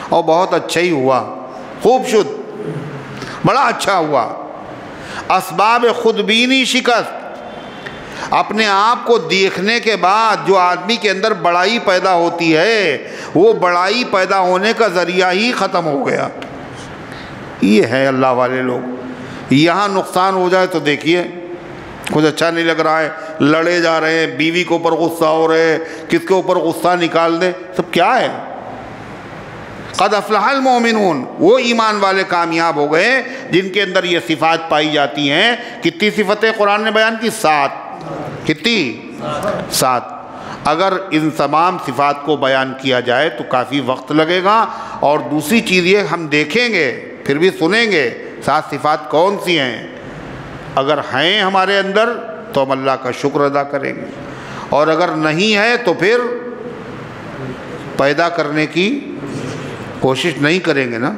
اور بہت اچھا ہی ہوا، خوب شد، بڑا اچھا ہوا۔ اسباب خود بینی شکست، اپنے آپ کو دیکھنے کے بعد جو آدمی کے اندر بڑائی پیدا ہوتی ہے، وہ بڑائی پیدا ہونے کا ذریعہ ہی ختم ہو گیا۔ یہ ہے اللہ والے لوگ۔ یہاں نقصان ہو جائے تو دیکھیے کچھ اچھا نہیں لگ رہا ہے، لڑے جا رہے ہیں، بیوی کے اوپر غصہ ہو رہے ہیں، کس کے اوپر غصہ نکال دیں، سب کیا ہے؟ قد افلح المؤمنون، وہ ایمان والے کامیاب ہو گئے جن کے اندر یہ صفات پائی جاتی ہیں۔ کتنی صفتیں قرآن نے بیان کی؟ 7۔ کتنی؟ 7۔ اگر ان تمام صفات کو بیان کیا جائے تو کافی وقت لگے گا، اور دوسری چیز یہ ہم دیکھیں گے پھر بھی سنیں گے 7 صفات کون سی ہیں۔ اگر ہیں ہمارے اندر تو ہم اللہ کا شکر ادا کریں گے، اور اگر نہیں ہے تو پھر پیدا کرنے کی کوشش نہیں کریں گے نا۔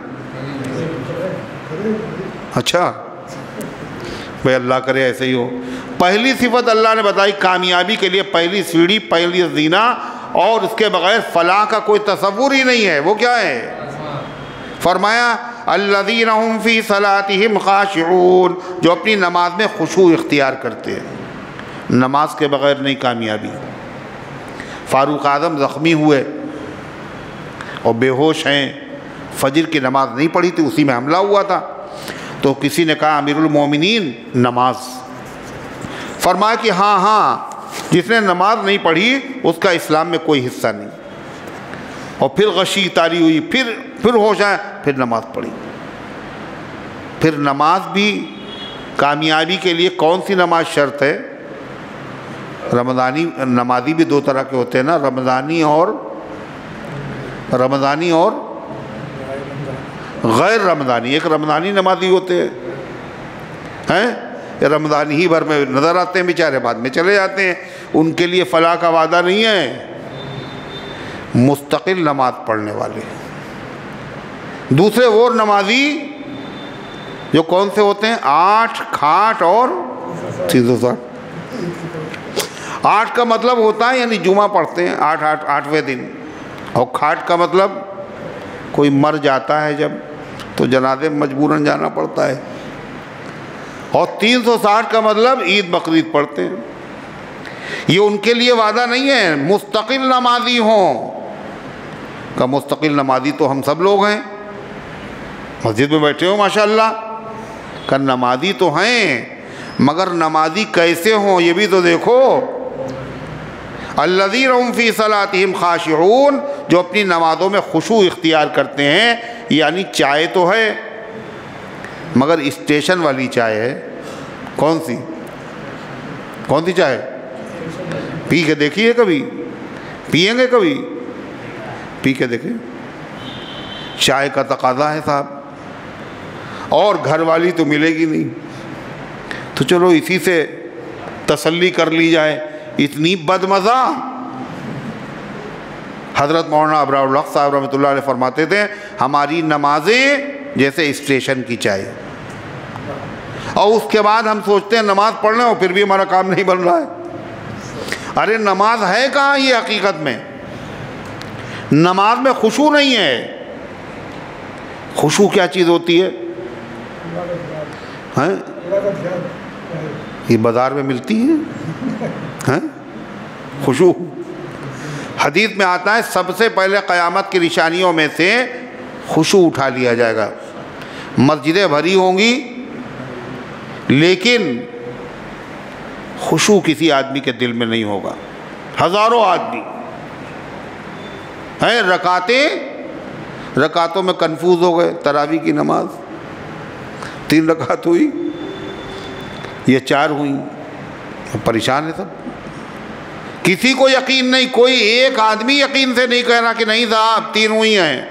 اچھا بھائی اللہ کرے ایسے ہی ہو۔ پہلی صفت اللہ نے بتائی کامیابی کے لیے، پہلی سیڑھی، پہلی زینہ، اور اس کے بغیر فلاح کا کوئی تصور ہی نہیں ہے۔ وہ کیا ہے؟ فرمایا الذین هم فی صلاتہم خاشعون، جو اپنی نماز میں خشوع اختیار کرتے ہیں۔ نماز کے بغیر نہیں کامیابی۔ فاروق اعظم زخمی ہوئے اور بے ہوش ہیں، فجر کی نماز نہیں پڑھی تھی، اسی میں حملہ ہوا تھا، تو کسی نے کہا امیر المومنین نماز۔ فرمایا کہ ہاں جس نے نماز نہیں پڑھی اس کا اسلام میں کوئی حصہ نہیں۔ اور پھر غشی طاری ہوئی، پھر ہوش آیا، پھر نماز پڑھی۔ پھر نماز بھی کامیابی کے لیے کون سی نماز شرط ہے؟ رمضانی نمازی بھی 2 طرح کے ہوتے ہیں نا، رمضانی اور غیر رمضانی۔ ایک رمضانی نمازی ہوتے ہیں، رمضان ہی بھر میں نظر آتے ہیں بیچارے، بعد میں چلے جاتے ہیں، ان کے لیے فلاح کا وعدہ نہیں ہے۔ مستقل نماز پڑھنے والے دوسرے وہ نمازی جو کون سے ہوتے ہیں؟ 8 کھاٹ اور 360۔ 8 کا مطلب ہوتا ہے یعنی جمعہ پڑھتے ہیں 8ویں دن، اور کھاٹ کا مطلب کوئی مر جاتا ہے جب تو جنازے میں مجبوراً جانا پڑتا ہے، اور 360 کا مطلب عید بقرعید پڑھتے ہیں۔ یہ ان کے لیے وعدہ نہیں ہے مستقل نمازی ہوں کا۔ مستقل نمازی تو ہم سب لوگ ہیں، مسجد میں بیٹھے ہو ماشاءاللہ، کہ نمازی تو ہیں، مگر نمازی کیسے ہوں یہ بھی تو دیکھو۔ الذین هم فی صلاتہم خاشعون، جو اپنی نمازوں میں خشوع اختیار کرتے ہیں، یعنی چائے تو ہے مگر اسٹیشن والی چائے ہے۔ کون سی چائے؟ پی کے دیکھیے، کبھی پئیں گے؟ کبھی پی کے دیکھیں۔ چائے کا تقاضا ہے صاحب، اور گھر والی تو ملے گی نہیں، تو چلو اسی سے تسلی کر لی جائے۔ اتنی بدمزہ۔ حضرت مولانا ابرار الحق صاحب رحمۃ اللہ علیہ فرماتے تھے ہماری نمازیں جیسے اسٹیشن کی چائے، اور اس کے بعد ہم سوچتے ہیں نماز پڑھ لیں اور پھر بھی ہمارا کام نہیں بن رہا ہے۔ ارے نماز ہے کہاں یہ حقیقت میں؟ نماز میں خشوع نہیں ہے۔ خشوع کیا چیز ہوتی ہے؟ یہ بازار میں ملتی ہے خشوع؟ حدیث میں آتا ہے سب سے پہلے قیامت کی نشانیوں میں سے خشوع اٹھا لیا جائے گا۔ مسجدیں بھری ہوں گی لیکن خشوع کسی آدمی کے دل میں نہیں ہوگا۔ ہزاروں آدمی ہیں، رکعتوں میں کنفیوز ہو گئے۔ تراویح کی نماز 3 رکعت ہوئی یا 4 ہوئیں، پریشان ہے سب، کسی کو یقین نہیں۔ کوئی ایک آدمی یقین سے نہیں کہہ رہا کہ نہیں صاحب 3 ہوئی ہیں۔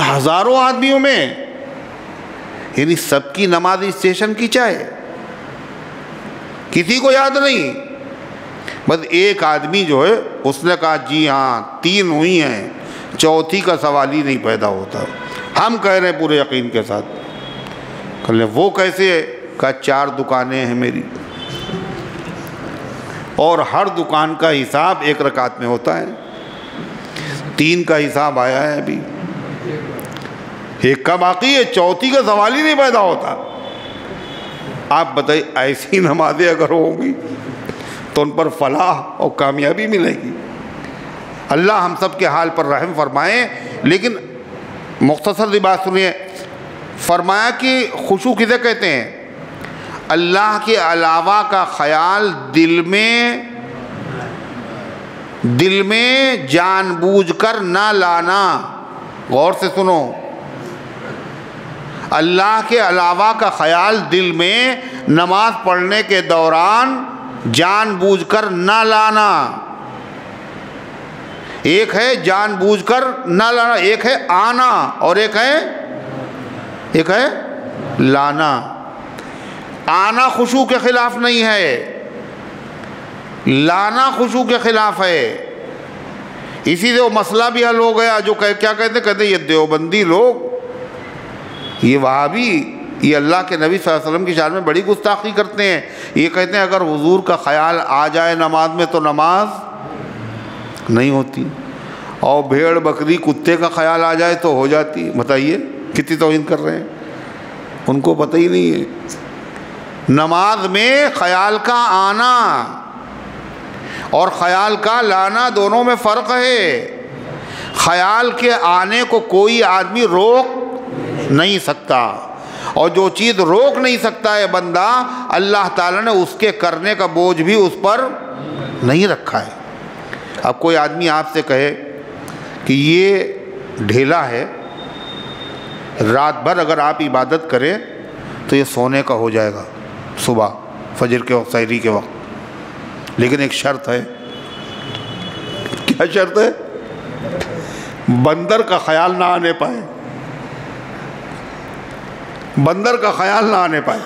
ہزاروں آدمیوں میں، یعنی سب کی نماز اسٹیشن کی چائے، کسی کو یاد نہیں۔ بس ایک آدمی جو ہے اس نے کہا جی ہاں 3 ہوئی ہیں، چوتھی کا سوال ہی نہیں پیدا ہوتا۔ ہم کہہ رہے ہیں پورے یقین کے ساتھ۔ کہہ لیں وہ کیسے ہے؟ کہا 4 دکانیں ہیں میری، اور ہر دکان کا حساب 1 رکعت میں ہوتا ہے۔ 3 کا حساب آیا ہے ابھی، 1 کا باقی ہے، چوتھی کا سوال ہی نہیں پیدا ہوتا۔ آپ بتائیے ایسی نمازیں اگر ہوں گی تو ان پر فلاح اور کامیابی ملے گی۔ اللہ ہم سب کے حال پر رحم فرمائے۔ لیکن مختصر سی بات سنیے، فرمایا کہ خشوع کسے کہتے ہیں؟ اللہ کے علاوہ کا خیال دل میں جان بوجھ کر نہ لانا۔ غور سے سنو، اللہ کے علاوہ کا خیال دل میں نماز پڑھنے کے دوران جان بوجھ کر نہ لانا۔ ایک ہے جان بوجھ کر نہ لانا، ایک ہے آنا، اور ایک ہے لانا۔ آنا خشوع کے خلاف نہیں ہے، لانا خشوع کے خلاف ہے۔ اسی سے وہ مسئلہ بھی حل ہو گیا۔ جو کیا کہتے ہیں یہ دیوبندی لوگ، یہ وہابی، یہ اللہ کے نبی صلی اللہ علیہ وسلم کی شان میں بڑی گستاخی کرتے ہیں۔ یہ کہتے ہیں اگر حضور کا خیال آ جائے نماز میں تو نماز نہیں ہوتی، اور بھیڑ بکری کتے کا خیال آ جائے تو ہو جاتی۔ بتائیے کتنی توہین کر رہے ہیں، ان کو پتہ ہی نہیں ہے۔ نماز میں خیال کا آنا اور خیال کا لانا دونوں میں فرق ہے۔ خیال کے آنے کو کوئی آدمی روک نہیں سکتا، اور جو چیز روک نہیں سکتا ہے بندہ، اللہ تعالیٰ نے اس کے کرنے کا بوجھ بھی اس پر نہیں رکھا ہے۔ اب کوئی آدمی آپ سے کہے کہ یہ ڈھیلا ہے، رات بھر اگر آپ عبادت کریں تو یہ سونے کا ہو جائے گا صبح فجر کے وقت، سحری کے وقت، لیکن ایک شرط ہے۔ کیا شرط ہے؟ بندر کا خیال نہ آنے پائے، بندر کا خیال نہ آنے پائے۔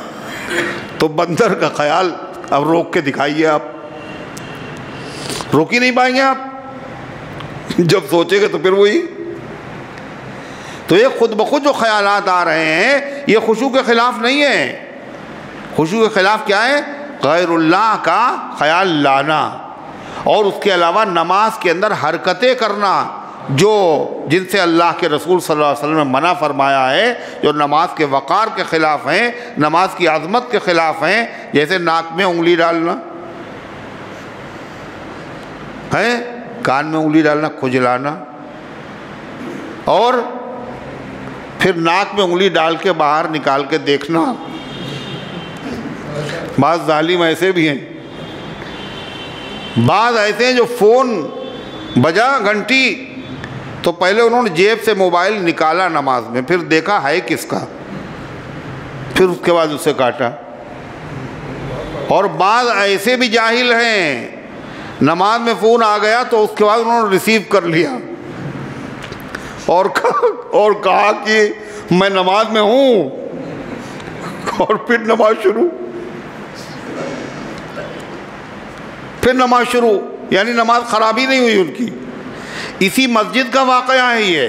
تو بندر کا خیال اب روک کے دکھائیے، آپ روک ہی نہیں پائیں گے۔ آپ جب سوچیں گے تو پھر وہی، تو یہ خود بخود جو خیالات آ رہے ہیں یہ خشوع کے خلاف نہیں ہے۔ خشوع کے خلاف کیا ہے؟ غیر اللہ کا خیال لانا، اور اس کے علاوہ نماز کے اندر حرکتیں کرنا جن سے اللہ کے رسول صلی اللہ علیہ وسلم نے منع فرمایا ہے، جو نماز کے وقار کے خلاف ہیں، نماز کی عظمت کے خلاف ہیں، جیسے ناک میں انگلی ڈالنا ہے، کان میں انگلی ڈالنا، کھجلانا، اور پھر ناک میں انگلی ڈال کے باہر نکال کے دیکھنا۔ بعض ظالم ایسے بھی ہیں، بعض ایسے ہیں جو فون بجا گھنٹی تو پہلے انہوں نے جیب سے موبائل نکالا نماز میں، پھر دیکھا ہے کس کا، پھر اس کے بعد اسے کاٹا۔ اور بعض ایسے بھی جاہل ہیں، نماز میں فون آ گیا تو اس کے بعد انہوں نے ریسیو کر لیا اور کہا کہ میں نماز میں ہوں، اور پھر نماز شروع، یعنی نماز خراب ہی نہیں ہوئی ان کی۔ اسی مسجد کا واقعہ ہے یہ،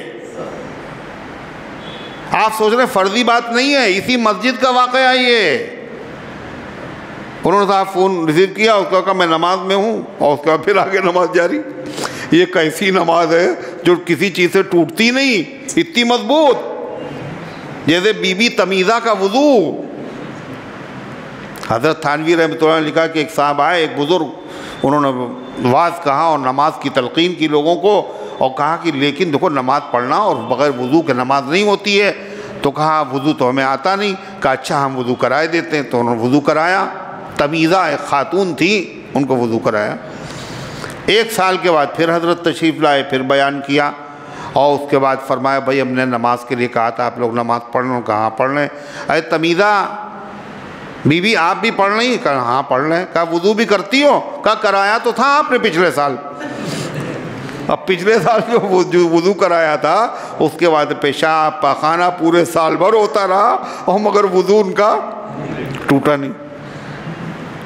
آپ سوچ رہے فرضی بات نہیں ہے، اسی مسجد کا واقعہ ہے یہ۔ انہوں نے صاحب فون ریسیو کیا، اس کا کہا میں نماز میں ہوں، اور اس کے بعد پھر آگے نماز جاری۔ یہ کیسی نماز ہے جو کسی چیز سے ٹوٹتی نہیں، اتنی مضبوط، جیسے بی بی تمیزہ کا وضو۔ حضرت تھانوی رحمۃ اللہ نے لکھا کہ ایک صاحب آئے، ایک بزرگ، انہوں نے واعظ کہا اور نماز کی تلقین کی لوگوں کو، اور کہا کہ لیکن دیکھو نماز پڑھنا اور بغیر وضو کے نماز نہیں ہوتی ہے۔ تو کہا وضو تو ہمیں آتا نہیں۔ کہا اچھا ہم وضو کرائے دیتے ہیں۔ تو انہوں نے وضو کرایا، تمیزہ ایک خاتون تھی، ان کو وضو کرایا۔ 1 سال کے بعد پھر حضرت تشریف لائے، پھر بیان کیا، اور اس کے بعد فرمایا بھائی ہم نے نماز کے لیے کہا تھا آپ لوگ نماز پڑھ لیں، کہاں پڑھ لیں؟ اے تمیزہ بی بی آپ بھی پڑھ لیں؟ کہا ہاں پڑھ لیں۔ کہا وضو بھی کرتی ہو؟ کہا کرایا تو تھا آپ نے پچھلے سال۔ اب پچھلے سال جو وضو کرایا تھا اس کے بعد پیشاب پاخانہ پورے سال بھر ہوتا رہا، اور مگر وضو ان کا ٹوٹا نہیں۔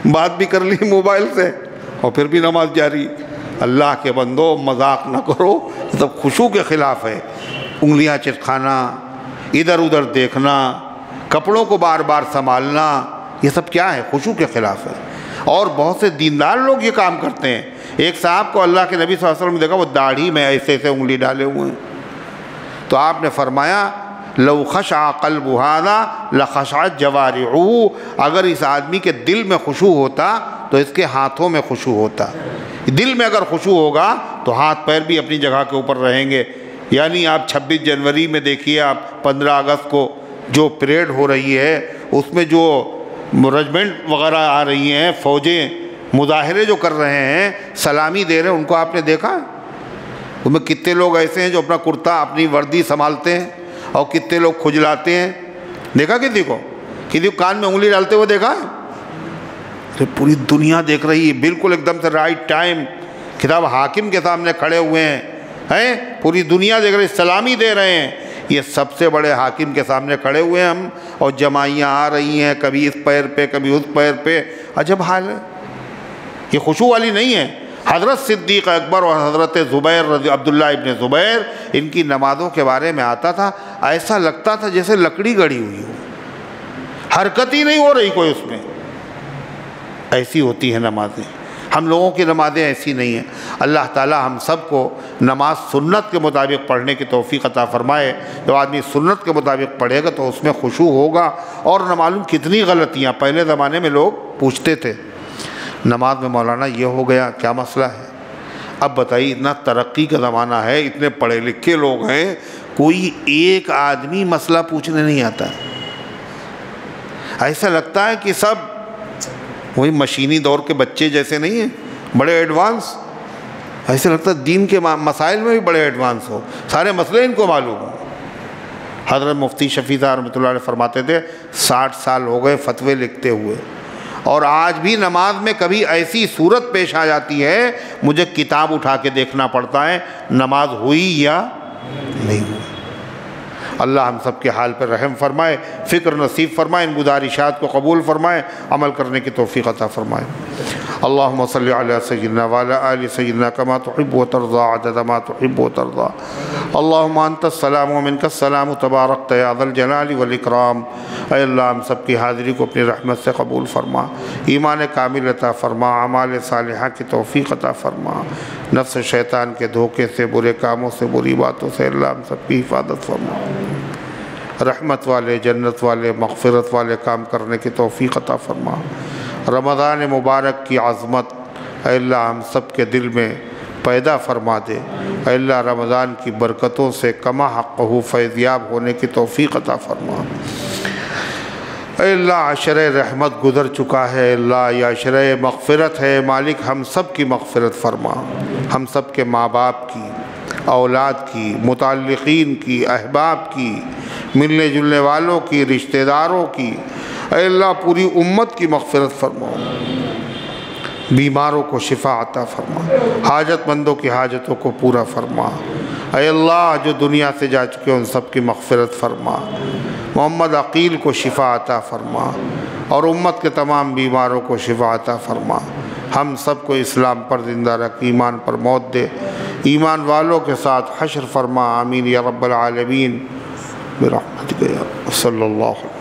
بات بھی کر لی موبائل سے اور پھر بھی نماز جاری۔ اللہ کے بندو مذاق نہ کرو، یہ سب خشوع کے خلاف ہے۔ انگلیاں چٹکھانا، ادھر ادھر دیکھنا، کپڑوں کو بار بار سنبھالنا، یہ سب کیا ہے؟ خشوع کے خلاف ہے۔ اور بہت سے دیندار لوگ یہ کام کرتے ہیں۔ ایک صاحب کو اللہ کے نبی صلی اللہ علیہ وسلم نے دیکھا، وہ داڑھی میں ایسے ایسے انگلی ڈالے ہوئے ہیں، تو آپ نے فرمایا لو خشع قلب ھذا لخشعت جوارحہ، اگر اس آدمی کے دل میں خشوع ہوتا تو اس کے ہاتھوں میں خشوع ہوتا۔ دل میں اگر خشوع ہوگا تو ہاتھ پیر بھی اپنی جگہ کے اوپر رہیں گے۔ یعنی آپ 26 جنوری میں دیکھیے، آپ 15 اگست کو جو پریڈ ہو رہی ہے، اس میں جو رجمنٹ وغیرہ آ رہی ہیں، فوجیں مظاہرے جو کر رہے ہیں، سلامی دے رہے ہیں، ان کو آپ نے دیکھا؟ ان میں کتنے لوگ ایسے ہیں جو اپنا کرتا اپنی وردی سنبھالتے ہیں، اور کتنے لوگ کھجلاتے ہیں؟ دیکھا کسی کو کان میں انگلی ڈالتے ہوئے دیکھا ہے؟ پوری دنیا دیکھ رہی ہے، بالکل ایک دم سے رائٹ ٹائم، کتاب حاکم کے سامنے کھڑے ہوئے ہیں، پوری دنیا دیکھ رہی، سلامی دے رہے ہیں۔ یہ سب سے بڑے حاکم کے سامنے کھڑے ہوئے ہیں ہم، اور جمائیاں آ رہی ہیں، کبھی اس پیر پہ کبھی اس پیر پہ، عجب حال ہے۔ یہ خشوع والی نہیں ہے۔ حضرت صدیق اکبر اور حضرت زبیر عبداللہ ابن زبیر، ان کی نمازوں کے بارے میں آتا تھا، ایسا لگتا تھا جیسے لکڑی گڑی ہوئی ہو، حرکت ہی نہیں ہو رہی کوئی اس میں، ایسی ہوتی ہیں نمازیں۔ ہم لوگوں کی نمازیں ایسی نہیں ہیں۔ اللہ تعالی ہم سب کو نماز سنت کے مطابق پڑھنے کی توفیق عطا فرمائے۔ جو آدمی سنت کے مطابق پڑھے گا تو اس میں خشوع ہوگا۔ اور نہ معلوم کتنی غلطیاں پہلے زمانے میں لوگ پوچھتے تھے، نماز میں مولانا یہ ہو گیا، کیا مسئلہ ہے؟ اب بتائیے، اتنا ترقی کا زمانہ ہے، اتنے پڑھے لکھے لوگ ہیں، کوئی ایک آدمی مسئلہ پوچھنے نہیں آتا۔ ایسا لگتا ہے کہ سب وہی مشینی دور کے بچے جیسے نہیں ہیں، بڑے ایڈوانس۔ ایسا لگتا ہے دین کے مسائل میں بھی بڑے ایڈوانس ہو، سارے مسئلے ان کو معلوم ہوں۔ حضرت مفتی شفیع صاحب رحمۃ اللہ علیہ فرماتے تھے 60 سال ہو گئے فتوے لکھتے ہوئے، اور آج بھی نماز میں کبھی ایسی صورت پیش آ جاتی ہے مجھے کتاب اٹھا کے دیکھنا پڑتا ہے نماز ہوئی یا نہیں ہوئی۔ اللہ ہم سب کے حال پر رحم فرمائے، فکر نصیب فرمائے، ان گزارشات کو قبول فرمائے، عمل کرنے کی توفیق عطا فرمائے۔ اللہم صلی علی سیدنا وعلی آل سیدنا کما تحب و ترضى عدد ما تحب و ترضى۔ اللہم انت السلام و منک السلام تبارکت یا ذا الجلال والاکرام۔ اے اللہ ہم سب کی حاضری کو اپنی رحمت سے قبول فرما، ایمان کامل عطا فرما، اعمال صالحہ کی توفیق عطا فرما، نفس شیطان کے دھوکے سے، برے کاموں سے، بری باتوں سے اللہ ہم سب کی حفاظت فرما، رحمت والے، جنت والے، مغفرت والے کام کرنے کی توفیق عطا فرما۔ رمضان مبارک کی عظمت اے اللہ ہم سب کے دل میں پیدا فرما دے۔ اے اللہ رمضان کی برکتوں سے کما حقہ فیضیاب ہونے کی توفیق عطا فرما۔ اے اللہ عشرِ رحمت گزر چکا ہے، اللہ یہ عشرِ مغفرت ہے، مالک ہم سب کی مغفرت فرما، ہم سب کے ماں باپ کی، اولاد کی، متعلقین کی، احباب کی، ملنے جلنے والوں کی، رشتہ داروں کی، اے اللہ پوری امت کی مغفرت فرما، بیماروں کو شفا عطا فرما، حاجت مندوں کی حاجتوں کو پورا فرما، اے اللہ جو دنیا سے جا چکے ان سب کی مغفرت فرما، محمد عقیل کو شفا عطا فرما اور امت کے تمام بیماروں کو شفا عطا فرما، ہم سب کو اسلام پر زندہ رکھ، ایمان پر موت دے، ایمان والوں کے ساتھ حشر فرما، آمین یا رب العالمین برحمتک یا صلی اللہ علیہ وسلم۔